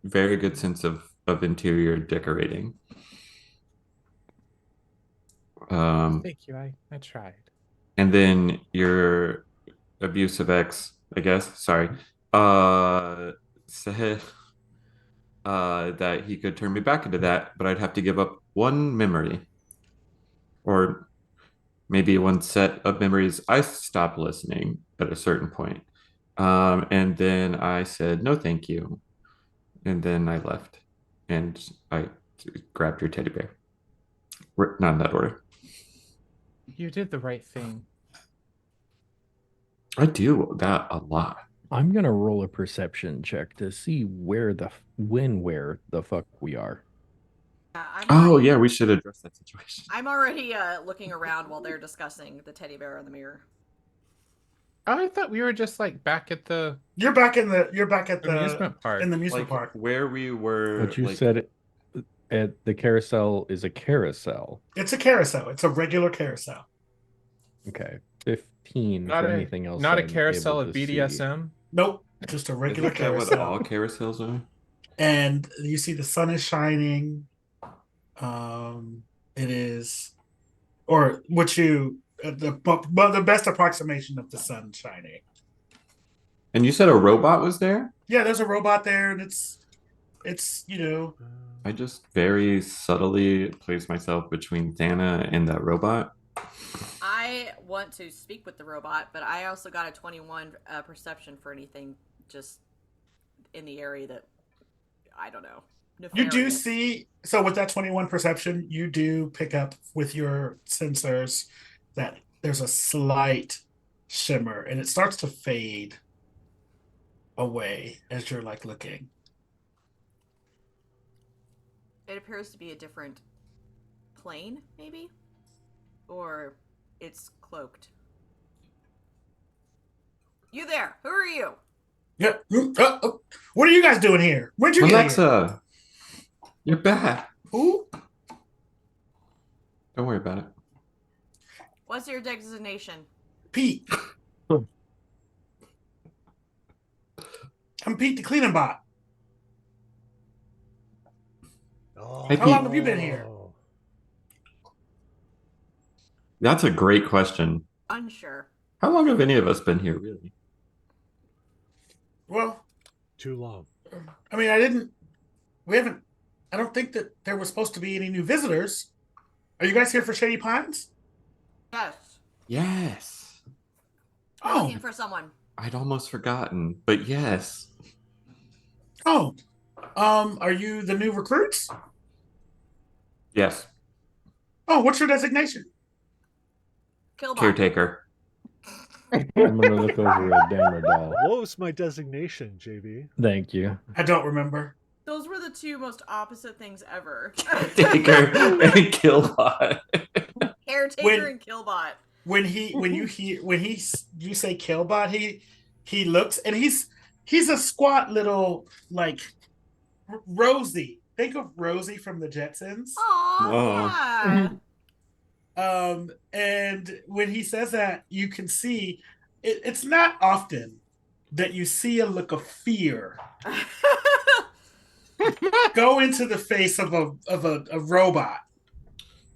Very good sense of interior decorating. Thank you. I tried. And then your abusive ex, I guess, sorry, said that he could turn me back into that, but I'd have to give up one memory, or maybe one set of memories. I stopped listening at a certain point. And then I said, no, thank you. And then I left, and I grabbed your teddy bear. Not in that order. You did the right thing. I do that a lot. I'm gonna roll a perception check to see where the fuck we are. Oh yeah, we should address that situation. I'm already looking around while they're discussing the teddy bear in the mirror. Oh, I thought we were just like back at the. You're back at the amusement park. In the amusement Like park. where we were. What you like, said at the carousel is a carousel. It's a carousel. It's a regular carousel. Okay, 15 Not for a, anything else. not a I'm carousel able of to see. BDSM. Nope, just a regular Isn't that what carousel. all carousels are? And you see the sun is shining. It is, or what you the best approximation of the sun shining. And you said a robot was there? Yeah, there's a robot there, and it's I just very subtly placed myself between Thana and that robot. I want to speak with the robot, but I also got a 21 perception for anything just in the area that I don't know. You do Nefarious. see, so with that 21 perception, you do pick up with your sensors that there's a slight shimmer and it starts to fade away as you're like looking. It appears to be a different plane, maybe? Or it's cloaked. You there? Who are you? Yeah. What are you guys doing here? When'd you get here? Alexa, you're back. Who? Don't worry about it. What's your designation? Pete. I'm Pete the cleaning bot. Oh. Hey, How long have you been here? That's a great question. Unsure. How long have any of us been here, really? Well, Too long. I mean, I don't think that there was supposed to be any new visitors. Are you guys here for Shady Pines? Yes. Yes. We're Oh. looking for someone. I'd almost forgotten, but yes. Oh. Are you the new recruits? Yes. Oh, what's your designation? Killbot. Caretaker. I'm gonna look over at Damerdal. What was my designation, JB? Thank you. I don't remember. Those were the two most opposite things ever. Caretaker and Killbot. Caretaker When- and Killbot. You say Killbot, he looks and he's a squat little like Rosie. Think of Rosie from the Jetsons. Aw, yeah. And when he says that, you can see it's not often that you see a look of fear go into the face of a robot.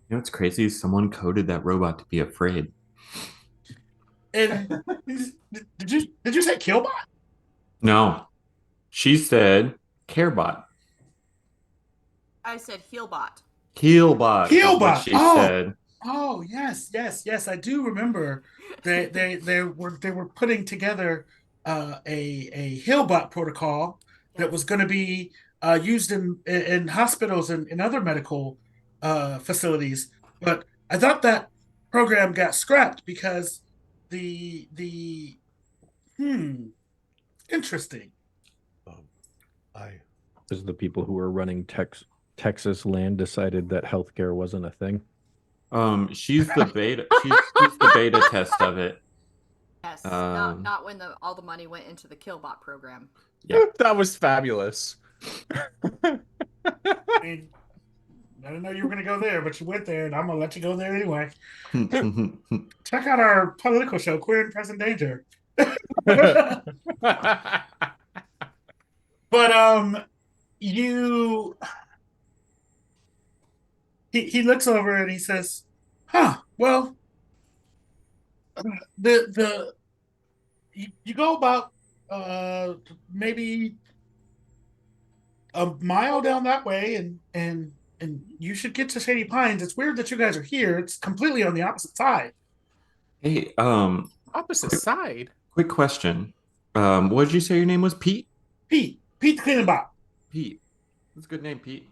You know what's crazy? Someone coded that robot to be afraid. And did you say Killbot? No. She said Carebot. I said Healbot. Healbot. is what Healbot. She Oh. said. Oh yes, I do remember. They were putting together a Hillbot protocol that was going to be used in hospitals and in other medical facilities. But I thought that program got scrapped because the interesting. Because the people who were running Texas land decided that healthcare wasn't a thing. She's the beta. She's the beta test of it. Yes, Um, not when all the money went into the Killbot program. Yeah. That was fabulous. I mean, I didn't know you were going to go there, but you went there, and I'm going to let you go there anyway. Check out our political show, Queer and Present Danger. But he looks over and he says, "Huh? Well, you go about maybe a mile down that way, and you should get to Shady Pines. It's weird that you guys are here. It's completely on the opposite side." Hey, Opposite side. quick question. What did you say your name was? Pete? Pete the Cleaning Bot. Pete. That's a good name, Pete.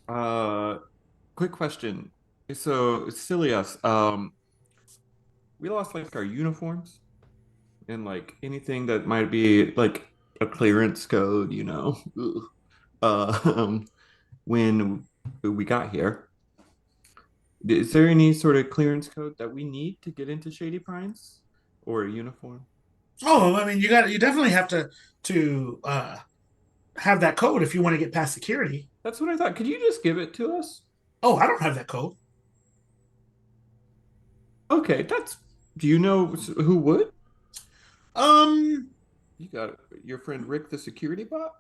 Quick question. So, silly us. We lost like our uniforms and like anything that might be like a clearance code, you know. When we got here. Is there any sort of clearance code that we need to get into Shady Pines or a uniform? Oh, I mean, you definitely have to have that code if you want to get past security. That's what I thought. Could you just give it to us? Oh, I don't have that code. Okay, do you know who would? You got your friend Rick the security bot?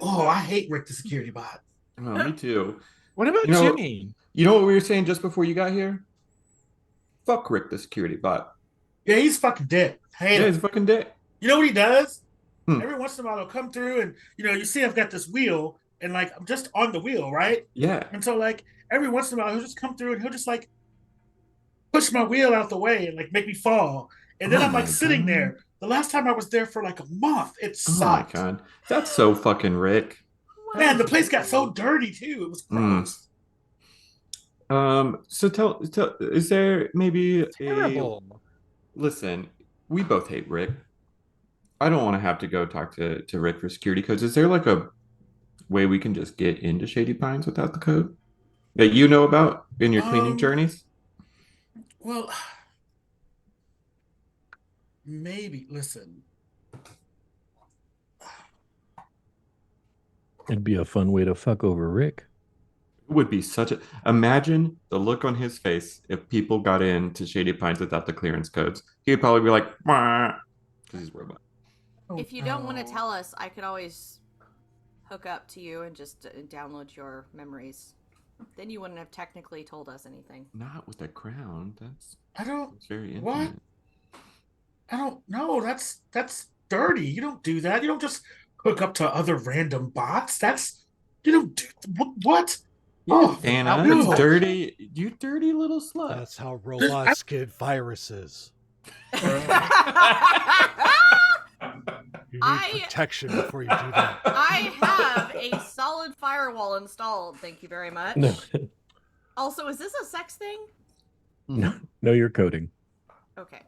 Oh, I hate Rick the security bot. Oh, me too. What about You know- Jimmy? You know what we were saying just before you got here? Fuck Rick the security bot. Yeah, he's fucking dead. Hate Yeah, him. he's fucking dead. You know what he does? Hmm. Every once in a while, he'll come through and, you see I've got this wheel and, like, I'm just on the wheel, right? Yeah. And so, like, every once in a while, he'll just come through and he'll just, like, push my wheel out the way and, like, make me fall. And then Oh I'm, like, my sitting God. there The last time I was there for like a month. It Oh my sucked. god, that's so fucking Rick. Man, the place got so dirty too. It was gross. So tell, is there maybe Terrible. listen, we both hate Rick. I don't want to have to go talk to Rick for security codes. Is there like a way we can just get into Shady Pines without the code that you know about in your cleaning journeys? Well, maybe. Listen, It'd be a fun way to fuck over Rick. It would be such a imagine the look on his face if people got into Shady Pines without the clearance codes. He'd probably be like, because he's a robot. If you don't want to tell us, I could always hook up to you and just download your memories. Then you wouldn't have technically told us anything. Not with a crown. That's very intimate. What? I don't know. That's dirty. You don't do that. You don't just hook up to other random bots. You don't do what? Yeah, Dana, no. it's dirty. You dirty little slut. That's how robots get viruses. You need protection before you do that. I have a solid firewall installed. Thank you very much. No, Also, is this a sex thing? no, you're coding. Okay.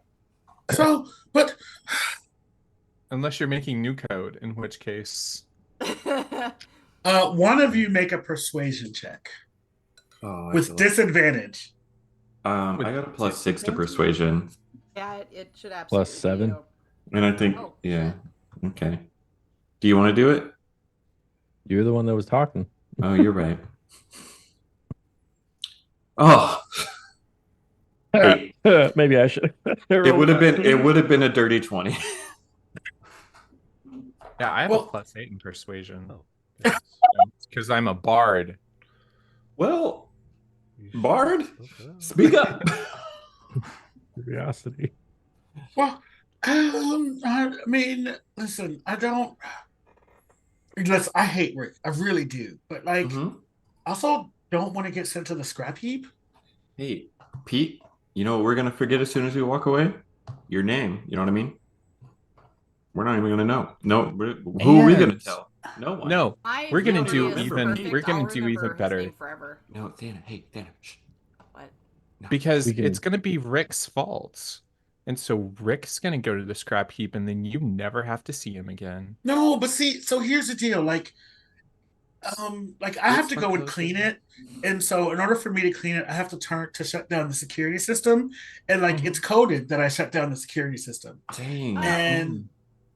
So, but Unless you're making new code, in which case. one of you make a persuasion check with disadvantage. I got a +6 to persuasion. Yeah, it should absolutely +7. be. And I think, Oh, yeah. Okay. Do you want to do it? You're the one that was talking. Oh, you're right. Oh. Hey, Maybe I should. it would have been a dirty 20. Yeah, I have Well- a +8 in persuasion. Oh. Because I'm a bard. Well, You should Bard, look it up. speak up. Curiosity. Well, I mean, listen, I don't. Listen, I hate Rick. I really do. But like, Mhm. I also don't want to get sent to the scrap heap. Hey, Pete, you know what we're gonna forget as soon as we walk away? Your name. You know what I mean? We're not even gonna know. No, who are we gonna And- tell? No one. No, My We're gonna memory do is even- perfect. we're gonna I'll do even remember his better. name forever. No, Dana. Hey, Dana. Shh. What? No. because We can- it's going to be Rick's fault. And so Rick's going to go to the scrap heap and then you never have to see him again. No, but see, so here's the deal. Like I have to Let's go and fuck clean those it. And so in order for me to clean it, I have to shut down the security system. And like it's coded that I shut down the security system. Dang.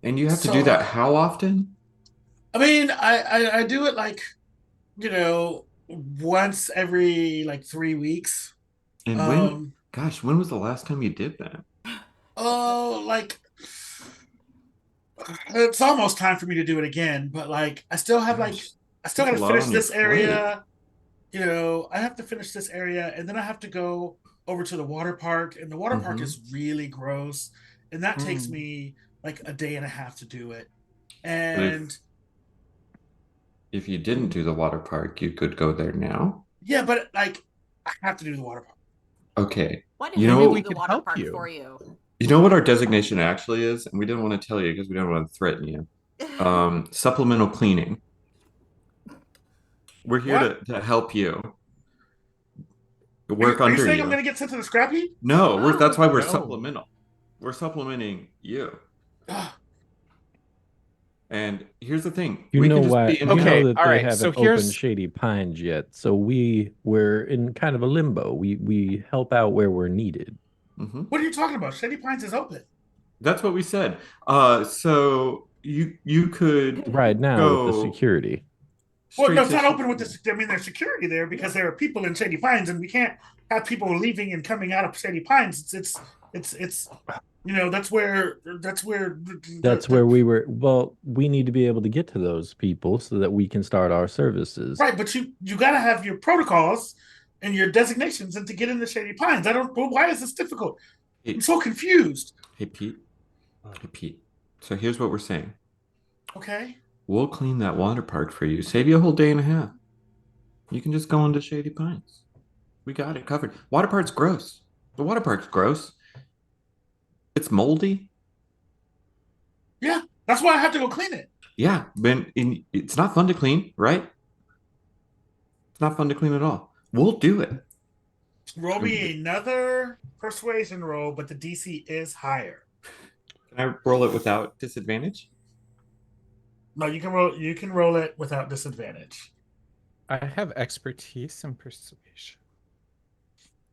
And you have to so- do that how often? I mean, I do it like, once every like 3 weeks. And Um, when was the last time you did that? Oh, like it's almost time for me to do it again, but like I still have like Gosh, I still there's gotta a lot finish on your this area. I have to finish this area and then I have to go over to the water park, and the water park Mhm. is really gross, and that takes Mm. me like a day and a half to do it. But And if you didn't do the water park, you could go there now. yeah, but like I have to do the water park. Okay. Why You did know we what? do We the could water help park you. for you? You know what our designation actually is? And we didn't want to tell you because we didn't want to threaten you. Supplemental cleaning. We're here to help you. Work Are you under saying you. I'm gonna get sent to the scrap heap? No, No. that's why we're No. supplemental. We're supplementing you. Ugh. And here's the thing. You we know can just why? be You know Okay, that all they right, haven't so opened here's- Shady Pines yet, so we're in kind of a limbo. We help out where we're needed. Mhm. What are you talking about? Shady Pines is open. That's what we said. So you could Right now with the Go security. Well, no, straight it's to not open with the. I mean, there's security there because there are people in Shady Pines, and we can't have people leaving and coming out of Shady Pines. It's that's where That's where we were. Well, we need to be able to get to those people so that we can start our services. right. But you got to have your protocols and your designations, and to get into Shady Pines, I don't. Well, why is this difficult? I'm so confused. Hey Pete. Hey Pete. So here's what we're saying. Okay. We'll clean that water park for you. Save you a whole day and a half. You can just go into Shady Pines. We got it covered. Water park's gross. The water park's gross. It's moldy. Yeah, that's why I have to go clean it. Yeah, it's not fun to clean, right? It's not fun to clean at all. We'll do it. Roll me another persuasion roll, but the DC is higher. Can I roll it without disadvantage? No, you can roll. You can roll it without disadvantage. I have expertise in persuasion.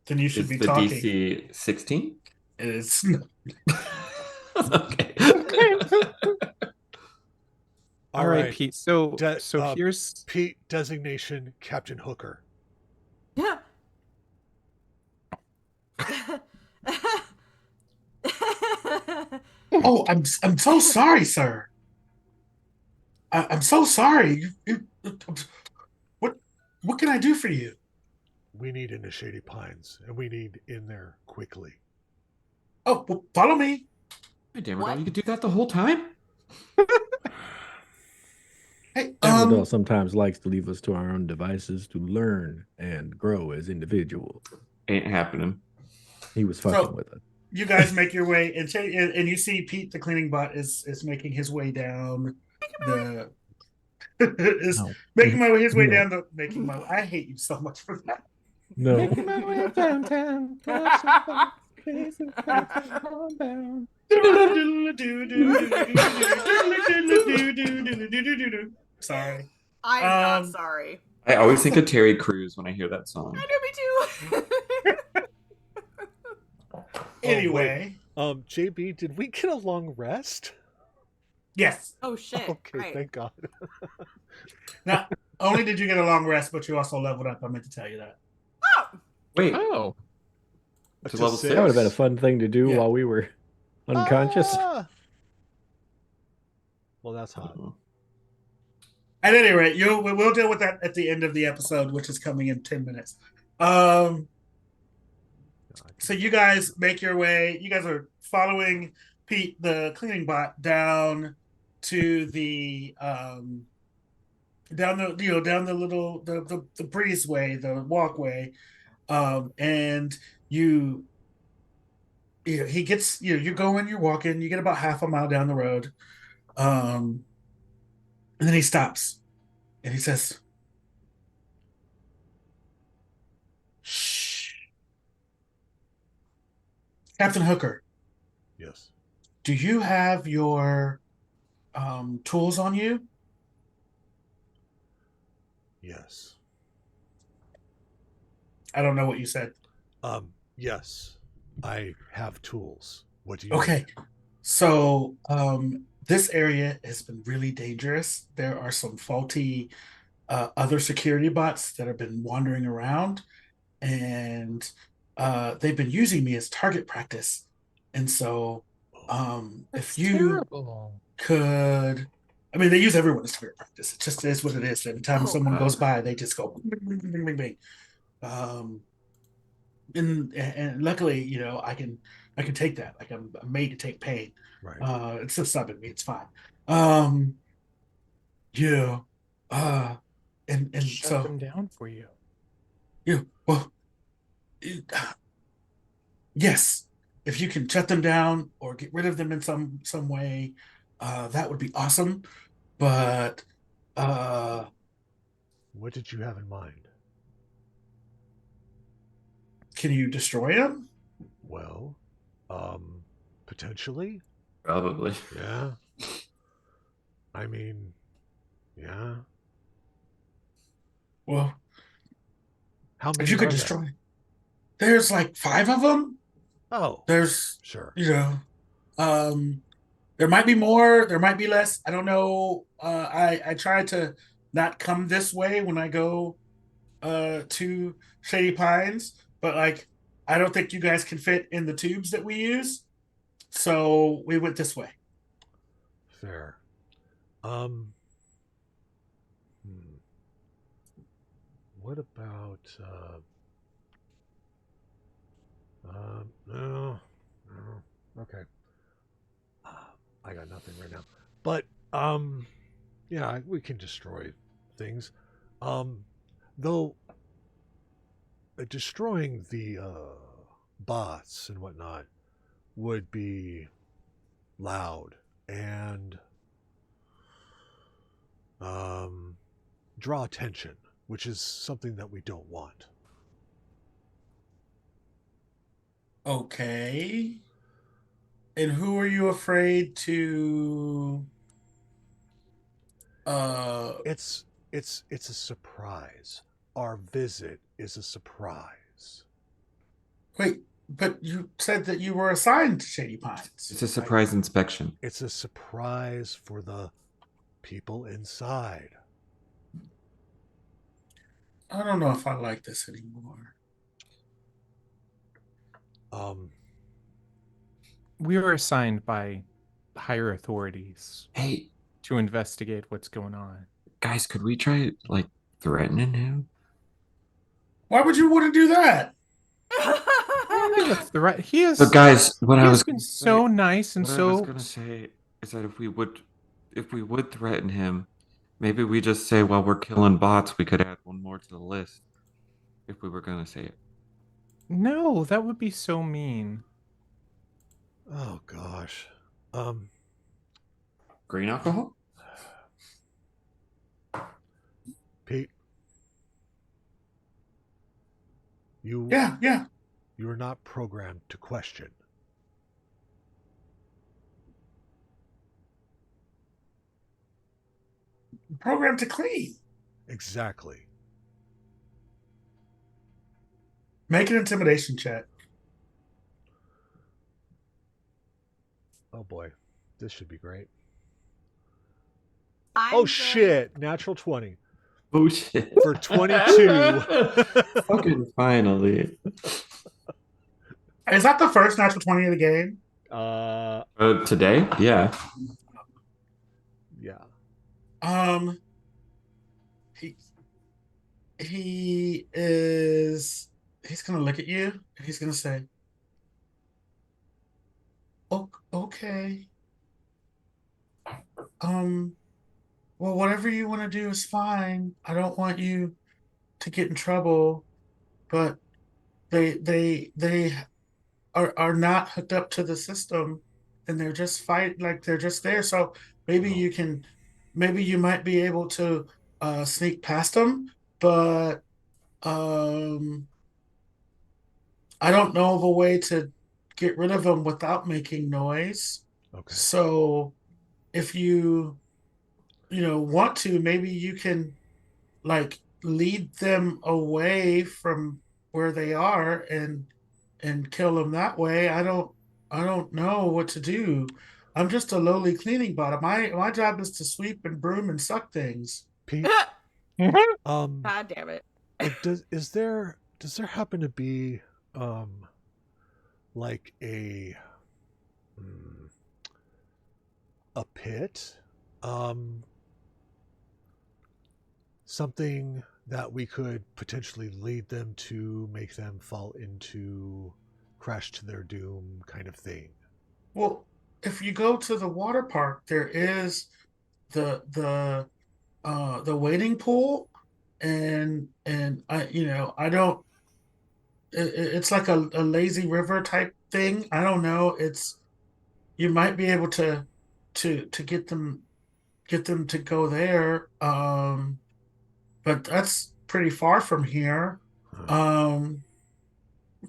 Then you should Is be the talking. DC 16? It's Okay. All right, Pete. So De- here's Pete, designation Captain Hooker. Oh, I'm so sorry, sir. I'm so sorry. What can I do for you? We need in the Shady Pines, and we need in there quickly. Oh, well, follow me. Hey, damn it, What? you could do that the whole time? Hey, Dammerdell sometimes likes to leave us to our own devices to learn and grow as individuals. Ain't happening. He was So- fucking with us. you guys make your way, and you see Pete, the cleaning bot, is making his way down the. is No. making his way No. down the making my. I hate you so much for that. No. making my way downtown. Sorry. I'm not Um, sorry. I always think of Terry Crews when I hear that song. I know, me too. Anyway, JB, did we get a long rest? yes. Oh shit! Okay, Right. thank God. Not only did you get a long rest, but you also leveled up. I meant to tell you that. Oh, Wait, Oh, to To level six? six? That would have been a fun thing to do Yeah. while we were unconscious. Ah! Well, that's hot. At any rate, we'll deal with that at the end of the episode, which is coming in 10 minutes. So you guys make your way. You guys are following Pete, the cleaning bot, down to the down the little the breezeway, the walkway, and he gets you're going, you're walking, you get about half a mile down the road, and then he stops and he says, "Shh, Captain Hooker, Yes. do you have your tools on you?" Yes. I don't know what you said. Yes. I have tools. What do you Okay. need? So this area has been really dangerous. There are some faulty other security bots that have been wandering around, and they've been using me as target practice. And so if you terrible. could, I mean, they use everyone as target practice. It just is what it is. Every time Oh, someone God. goes by, they just go bing, bing, bing, bing, bing. And luckily, I can take that. Like I'm made to take pain. Right. It's just stubborn me. It's fine. Um, yeah. And Shut so them down for you. well, it- yes. If you can shut them down or get rid of them in some way, that would be awesome. But What did you have in mind? can you destroy them? Well, potentially. Probably. Yeah. I mean, yeah. Well, How many if you could are there? destroy, there's like 5 of them. Oh, There's sure. There might be more, there might be less. I don't know. I try to not come this way when I go to Shady Pines, but like I don't think you guys can fit in the tubes that we use. So we went this way. Fair. Hmm. What about no. Okay. I got nothing right now. But yeah, we can destroy things. Though destroying the bots and whatnot would be loud and draw attention, which is something that we don't want. Okay. And who are you afraid to It's a surprise. Our visit is a surprise. wait, but you said that you were assigned to Shady Pines. It's a surprise inspection. It's a surprise for the people inside. I don't know if I like this anymore. We were assigned by higher authorities Hey, to investigate what's going on. guys, could we try like threatening him? Why would you want to do that? The threat. He is. So, guys, what he I has was been gonna so say, nice and what I was so. gonna say is that if we would threaten him, maybe we just say while we're killing bots, we could add one more to the list. If we were gonna say it. No, that would be so mean. Oh gosh. Green alcohol? Pete, you Yeah. you are not programmed to question. Program to clean. Exactly. Make an intimidation check. Oh boy, this should be great. I'm Oh going- shit! Natural 20 Oh shit. for 22. Fucking finally. Is that the first natural 20 of the game? Today? Yeah. Yeah. He's gonna look at you and he's gonna say, okay. Well, whatever you want to do is fine. I don't want you to get in trouble, but they are not hooked up to the system and they're just they're just there. So maybe you might be able to sneak past them, but I don't know of a way to get rid of them without making noise. Okay. So if you want to, maybe you can like lead them away from where they are and kill them that way. I don't know what to do. I'm just a lowly cleaning bot. My job is to sweep and broom and suck things. Pete, God damn it. does there happen to be like a pit, something that we could potentially lead them to, make them fall into, crash to their doom kind of thing? Well, if you go to the water park, there is the wading pool, and I don't. It's like a lazy river type thing. I don't know. You might be able to get them to go there. But that's pretty far from here.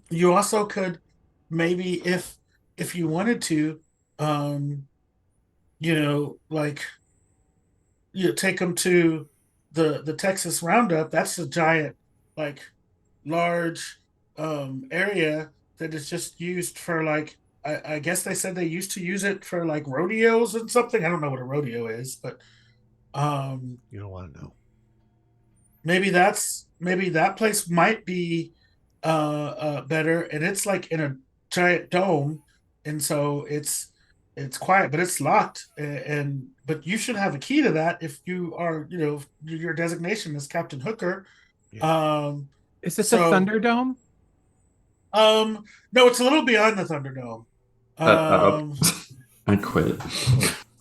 You also could maybe if you wanted to, like take them to the Texas Roundup. That's a giant, like large area that is just used for like I guess they said they used to use it for like rodeos and something. I don't know what a rodeo is, but You don't want to know. maybe that place might be better, and it's like in a giant dome, and so it's quiet, but it's locked, and but you should have a key to that if you are your designation is Captain Hooker. Yeah. Is it the So- Thunderdome? No, it's a little beyond the Thunderdome. I quit.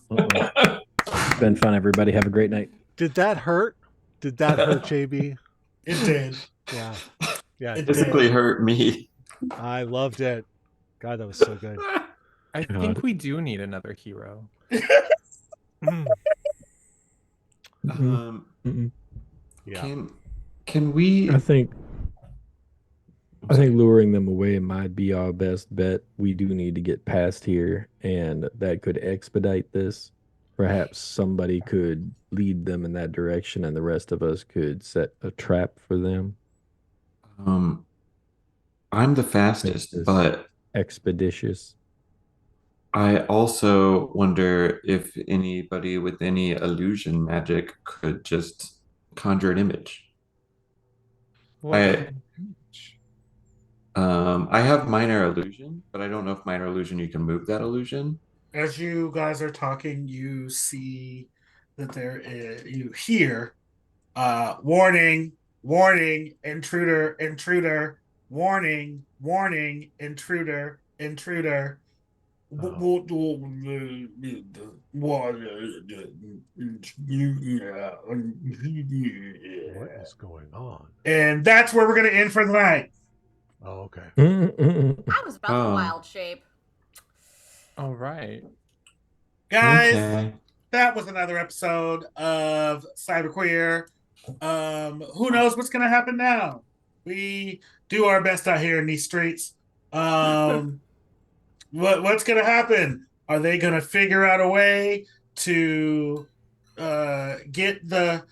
It's been fun, everybody. Have a great night. Did that hurt? Did that hurt, JB? It did. Yeah. Yeah. It Physically did. hurt me. I loved it. God, that was so good. I God. think we do need another hero. Um, Yeah. can we? I think luring them away might be our best bet. We do need to get past here, and that could expedite this. Perhaps somebody could lead them in that direction, and the rest of us could set a trap for them. Um, I'm the Make fastest, this but expeditious. I also wonder if anybody with any illusion magic could just conjure an image. What I kind of image? I have minor illusion, but I don't know if minor illusion you can move that illusion. As you guys are talking, you see that there is, you hear, warning, warning, intruder, intruder, warning, warning, intruder, intruder. Oh. What is going on? And that's where we're going to end for the night. Oh, okay. I was about the Oh. wild shape. All right. Guys, Okay. that was another episode of Cyberqueer. Who knows what's going to happen now? We do our best out here in these streets. What's going to happen? Are they going to figure out a way to get the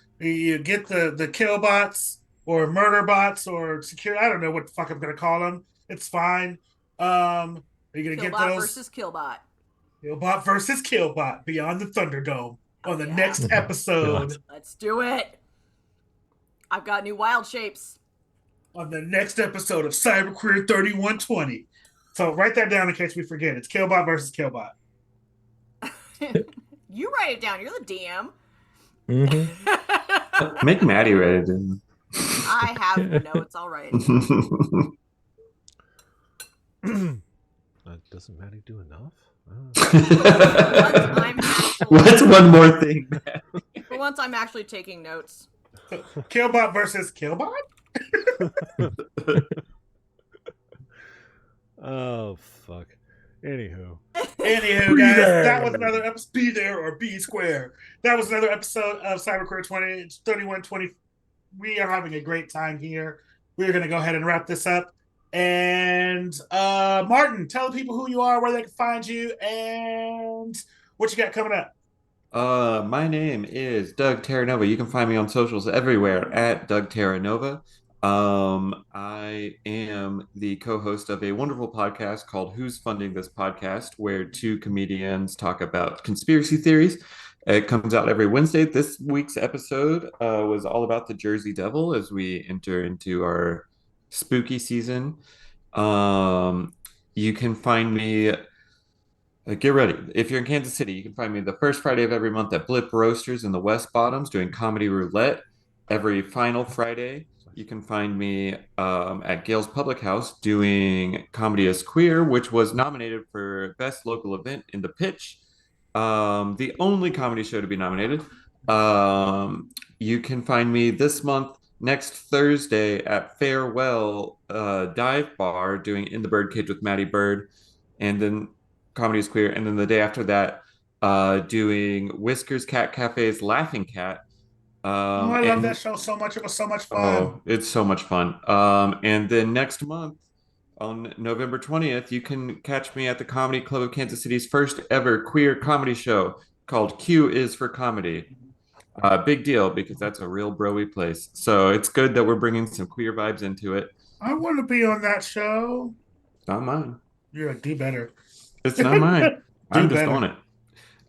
kill bots or murder bots or secure? I don't know what the fuck I'm going to call them. It's fine. Are you going to get Killbot those? versus Killbot. Killbot versus Killbot Beyond the Thunderdome on the Yeah. next episode. Let's do it. I've got new wild shapes. On the next episode of Cyberqueer 3120. So write that down in case we forget. It's Killbot versus Killbot. You write it down. You're the DM. Make Maddie write it in. I have notes already. Doesn't Maddie do enough? What's one more thing, Matt? For once, I'm actually taking notes. Killbot versus Killbot? Oh, fuck. Anywho, guys, that was another episode. Be there or be square. That was another episode of Cyberqueer 3120. We are having a great time here. We're going to go ahead and wrap this up. And Martin, tell the people who you are, where they can find you, and what you got coming up. My name is Doug Terranova. You can find me on socials everywhere at Doug Terranova. I am the co-host of a wonderful podcast called Who's Funding This Podcast, where two comedians talk about conspiracy theories. It comes out every Wednesday. This week's episode was all about the Jersey Devil as we enter into our spooky season. You can find me. Get ready. If you're in Kansas City, you can find me the first Friday of every month at Blip Roasters in the West Bottoms doing comedy roulette. Every final Friday, you can find me at Gale's Public House doing Comedy is Queer, which was nominated for Best Local Event in the Pitch. The only comedy show to be nominated. You can find me this month, next Thursday, at Farewell Dive Bar doing In the Birdcage with Maddie Bird. And then Comedy is Queer. And then the day after that, doing Whiskers Cat Cafe's Laughing Cat. I love that show so much. It was so much fun. Oh, it's so much fun. And then next month, on November 20th, you can catch me at the Comedy Club of Kansas City's first ever queer comedy show called Q is for Comedy. Big deal because that's a real bro-y place. So it's good that we're bringing some queer vibes into it. I want to be on that show. It's not mine. You're do better. It's not mine. I'm just better. on it.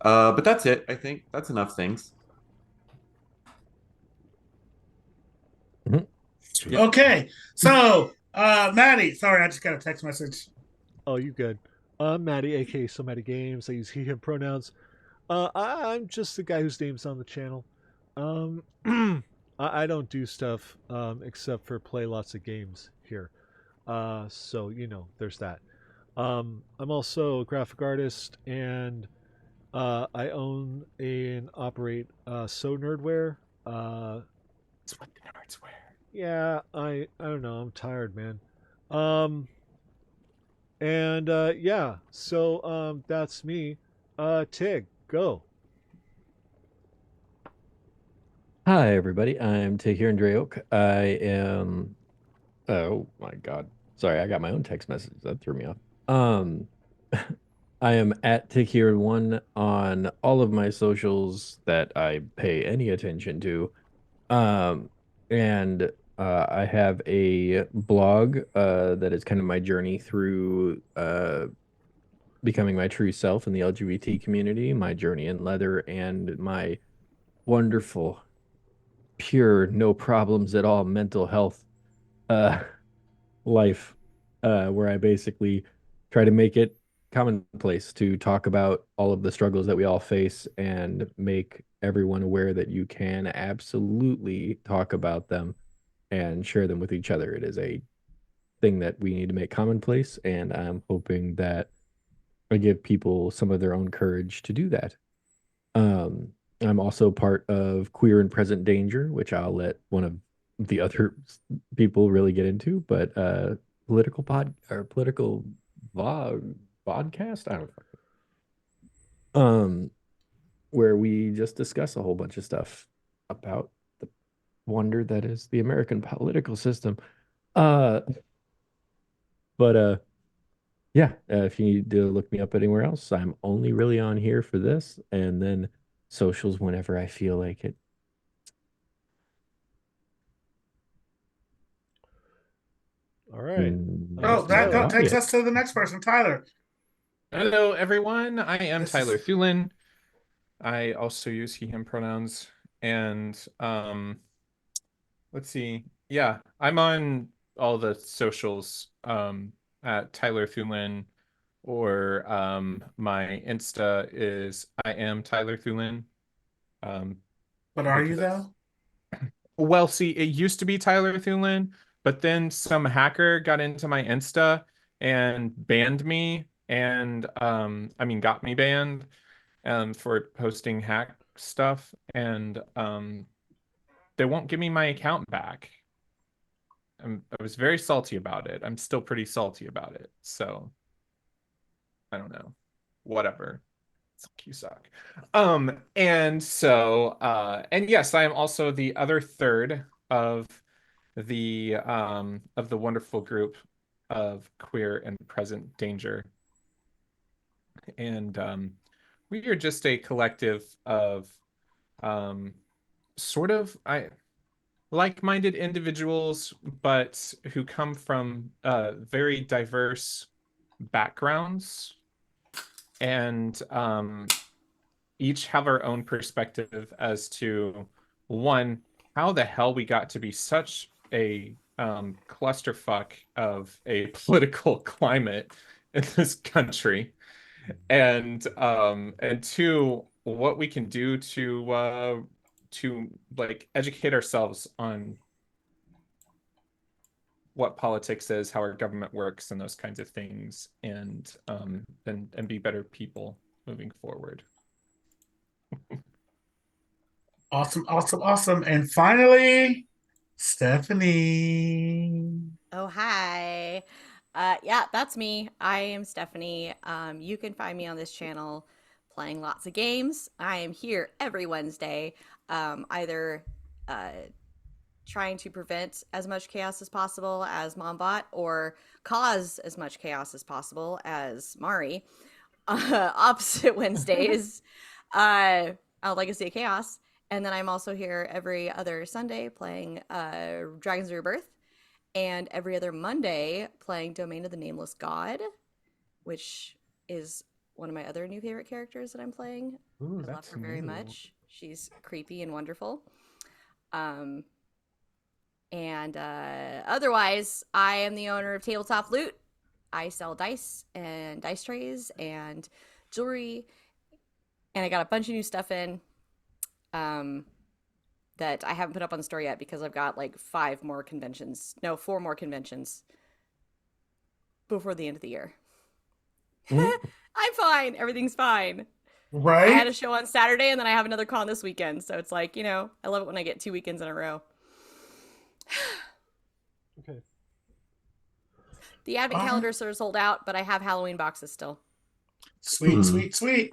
But that's it. I think that's enough things. Mm-hmm. Okay, so Maddie, sorry, I just got a text message. Oh, you good? I'm Maddie, aka So Maddie Games. I use he/him pronouns. I'm just the guy whose name's on the channel. I don't do stuff except for play lots of games here. So there's that. I'm also a graphic artist, and I own and operate So Nerdware. That's what the nerds wear. Yeah, I don't know. I'm tired, man. Yeah, so that's me. Tig, Go. Hi, everybody. I'm Tahir Draoke. I am. Oh my God. Sorry, I got my own text message. That threw me off. Um, I am at Tahir1 on all of my socials that I pay any attention to. Um, and I have a blog that is kind of my journey through becoming my true self in the LGBT community, my journey in leather, and my wonderful, pure, no problems at all mental health uh, life, where I basically try to make it commonplace to talk about all of the struggles that we all face and make everyone aware that you can absolutely talk about them and share them with each other. It is a thing that we need to make commonplace, and I'm hoping that I give people some of their own courage to do that. Um, I'm also part of Queer and Present Danger, which I'll let one of the other people really get into, but political pod or political vlog podcast, I don't know. Where we just discuss a whole bunch of stuff about the wonder that is the American political system. Uh, but yeah, if you need to look me up anywhere else, I'm only really on here for this, and then socials whenever I feel like it. All right. Oh, That's that takes Wyatt. us to the next person, Tyler. Hello, everyone. I am This is- Tyler Thulin. I also use he, him pronouns. And let's see. Yeah, I'm on all the socials at Tyler Thulin, or my Insta is I am Tyler Thulin. But are you Because though? well, see, it used to be Tyler Thulin, but then some hacker got into my Insta and banned me, and I mean got me banned for posting hack stuff, and they won't give me my account back. I was very salty about it. I'm still pretty salty about it. So I don't know. Whatever. You suck. And so and yes, I am also the other third of the wonderful group of Queer and Present Danger. And we are just a collective of um sort of I like-minded individuals, but who come from very diverse backgrounds, and each have our own perspective as to one, how the hell we got to be such a clusterfuck of a political climate in this country, and two, what we can do to like educate ourselves on what politics is, how our government works, and those kinds of things, and be better people moving forward. Awesome, awesome, awesome. And finally, Stephanie. Oh, hi. Yeah, that's me. I am Stephanie. You can find me on this channel playing lots of games. I am here every Wednesday, either trying to prevent as much chaos as possible as Mombot or cause as much chaos as possible as Mari. Opposite Wednesdays, Legacy of Chaos. And then I'm also here every other Sunday playing Dragons of Rebirth, and every other Monday playing Domain of the Nameless God, which is one of my other new favorite characters that I'm playing. Ooh, I love that's her very new. much. She's creepy and wonderful. And otherwise, I am the owner of Tabletop Loot. I sell dice and dice trays and jewelry, and I got a bunch of new stuff in that I haven't put up on the store yet because I've got like 4 more conventions before the end of the year. I'm fine. Everything's fine. I had Right? a show on Saturday and then I have another con this weekend. So it's like, I love it when I get 2 weekends in a row. Okay. The advent calendars are sold out, but I have Halloween boxes still. Sweet, sweet, sweet.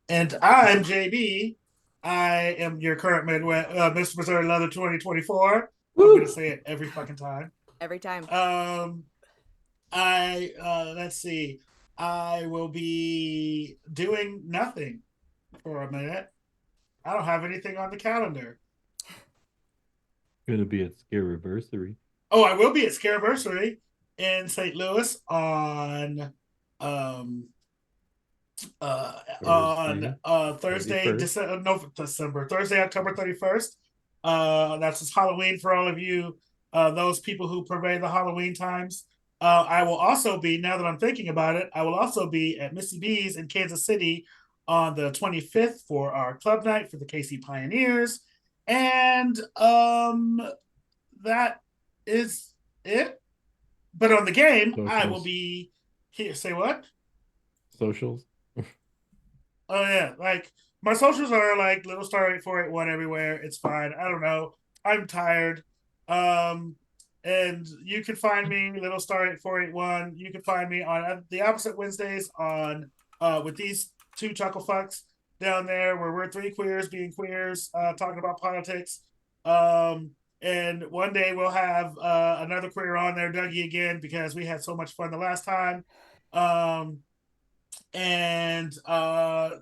And I'm JB. I am your current Mr. Missouri Leather 2024. I'm Woo! gonna say it every fucking time. Every time. Let's see. I will be doing nothing for a minute. I don't have anything on the calendar. Gonna be at Scariversary. Oh, I will be at Scariversary in St. Louis on Thursday, 31st. Thursday, October 31st. That's just Halloween for all of you, those people who pervade the Halloween times. I will also be, now that I'm thinking about it, I will also be at Missy B's in Kansas City on the 25th for our club night for the KC Pioneers. And that is it. But on the game, I will Socials. be here. Say what? Socials. Oh yeah, like my socials are like Little Star 8481 everywhere. It's fine. I don't know. I'm tired. And you can find me Little Star 8481. You can find me on the opposite Wednesdays on with these two chuckle fucks down there where we're three queers being queers, talking about politics. And one day we'll have another queer on there, Dougie, again, because we had so much fun the last time. And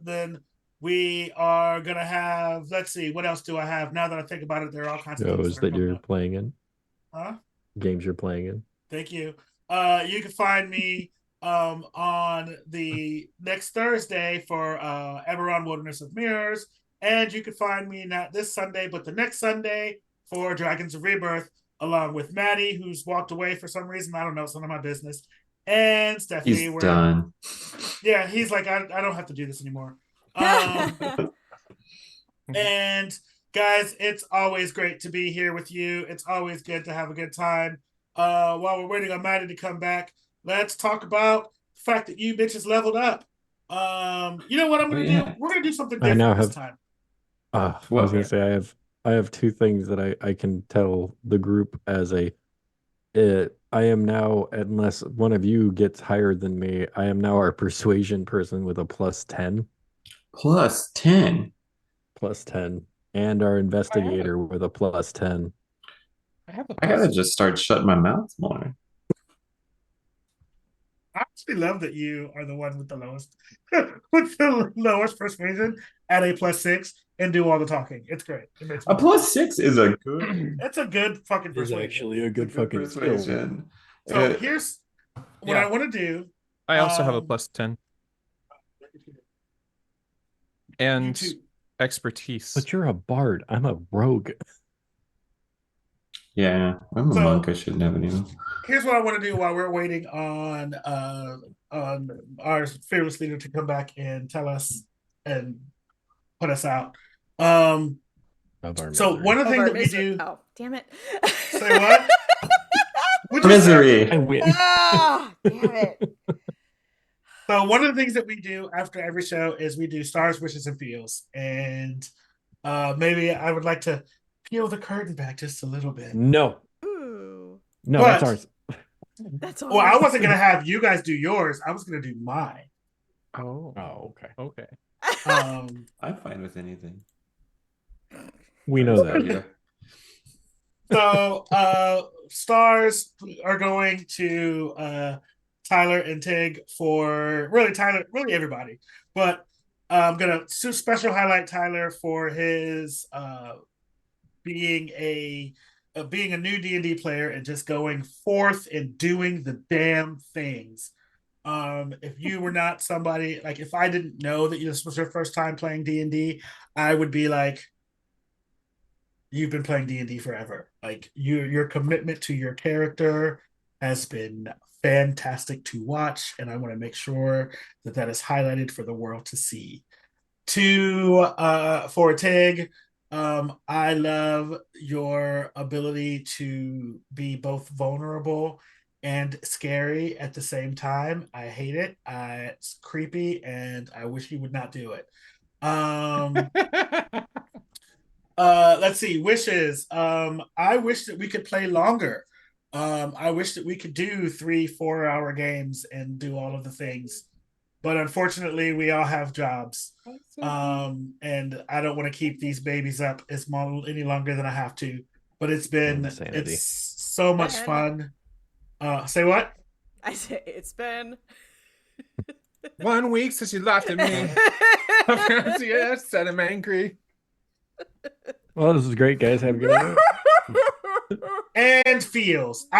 then we are gonna have, let's see, what else do I have? Now that I think about it, there are all kinds of things Shows that are that coming you're up. playing in. Huh? Games you're playing in. Thank you. You can find me on the next Thursday for Eberron Wilderness of Mirrors, and you can find me not this Sunday, but the next Sunday for Dragons of Rebirth, along with Maddie, who's walked away for some reason. I don't know, it's none of my business. And Stephanie, He's done. Yeah, he's like, I don't have to do this anymore. And guys, it's always great to be here with you. It's always good to have a good time. While we're waiting on Maddie to come back, let's talk about the fact that you bitches leveled up. You know what I'm gonna do? We're gonna do something I different now this have- time. I was gonna say I have two things that I can tell the group as I am now, unless one of you gets higher than me, I am now our persuasion person with a +10. +10. +10. And our investigator with a +10. I gotta just start shutting my mouth more. I actually love that you are the one with the lowest with the lowest persuasion at a +6 and do all the talking. It's great. It makes A me +6 is a good It's a good fucking It is persuasion. actually a good fucking skill. persuasion. So here's what I want to do. I also have a +10 You and two- expertise. But you're a bard. I'm a rogue. Yeah, I'm a So- monk. I shouldn't have any. Here's what I want to do while we're waiting on our fearless leader to come back and tell us and put us out. Of our So misery. one of the things Over that we misery. do. Oh, damn it. Say what? What'd you say? Misery. I win. Ah, damn it. So one of the things that we do after every show is we do stars, wishes, and feels. And maybe I would like to peel the curtain back just a little bit. No. Ooh. No, But- that's ours. That's all. Well, I wasn't gonna have you guys do yours. I was gonna do mine. Oh, Oh, okay. okay. I'm fine with anything. We know that. Yeah. So stars are going to Tyler and Tig for really everybody. But I'm gonna special highlight Tyler for his being a new D&D player and just going forth and doing the damn things. If you were not somebody, like if I didn't know that this was your first time playing D&D, I would be like, you've been playing D&D forever. Like your commitment to your character has been fantastic to watch, and I want to make sure that that is highlighted for the world to see. For Tig, I love your ability to be both vulnerable and scary at the same time. I hate it. It's creepy, and I wish you would not do it. Let's see, wishes. I wish that we could play longer. I wish that we could do 3-4 hour games and do all of the things. but unfortunately, we all have jobs. And I don't want to keep these babies up any longer than I have to. But Insanity. it's so much fun. Say what? I say it's been 1 week since you laughed at me. Yeah, said I'm angry. Well, this is great, guys. Have a good one. And feels.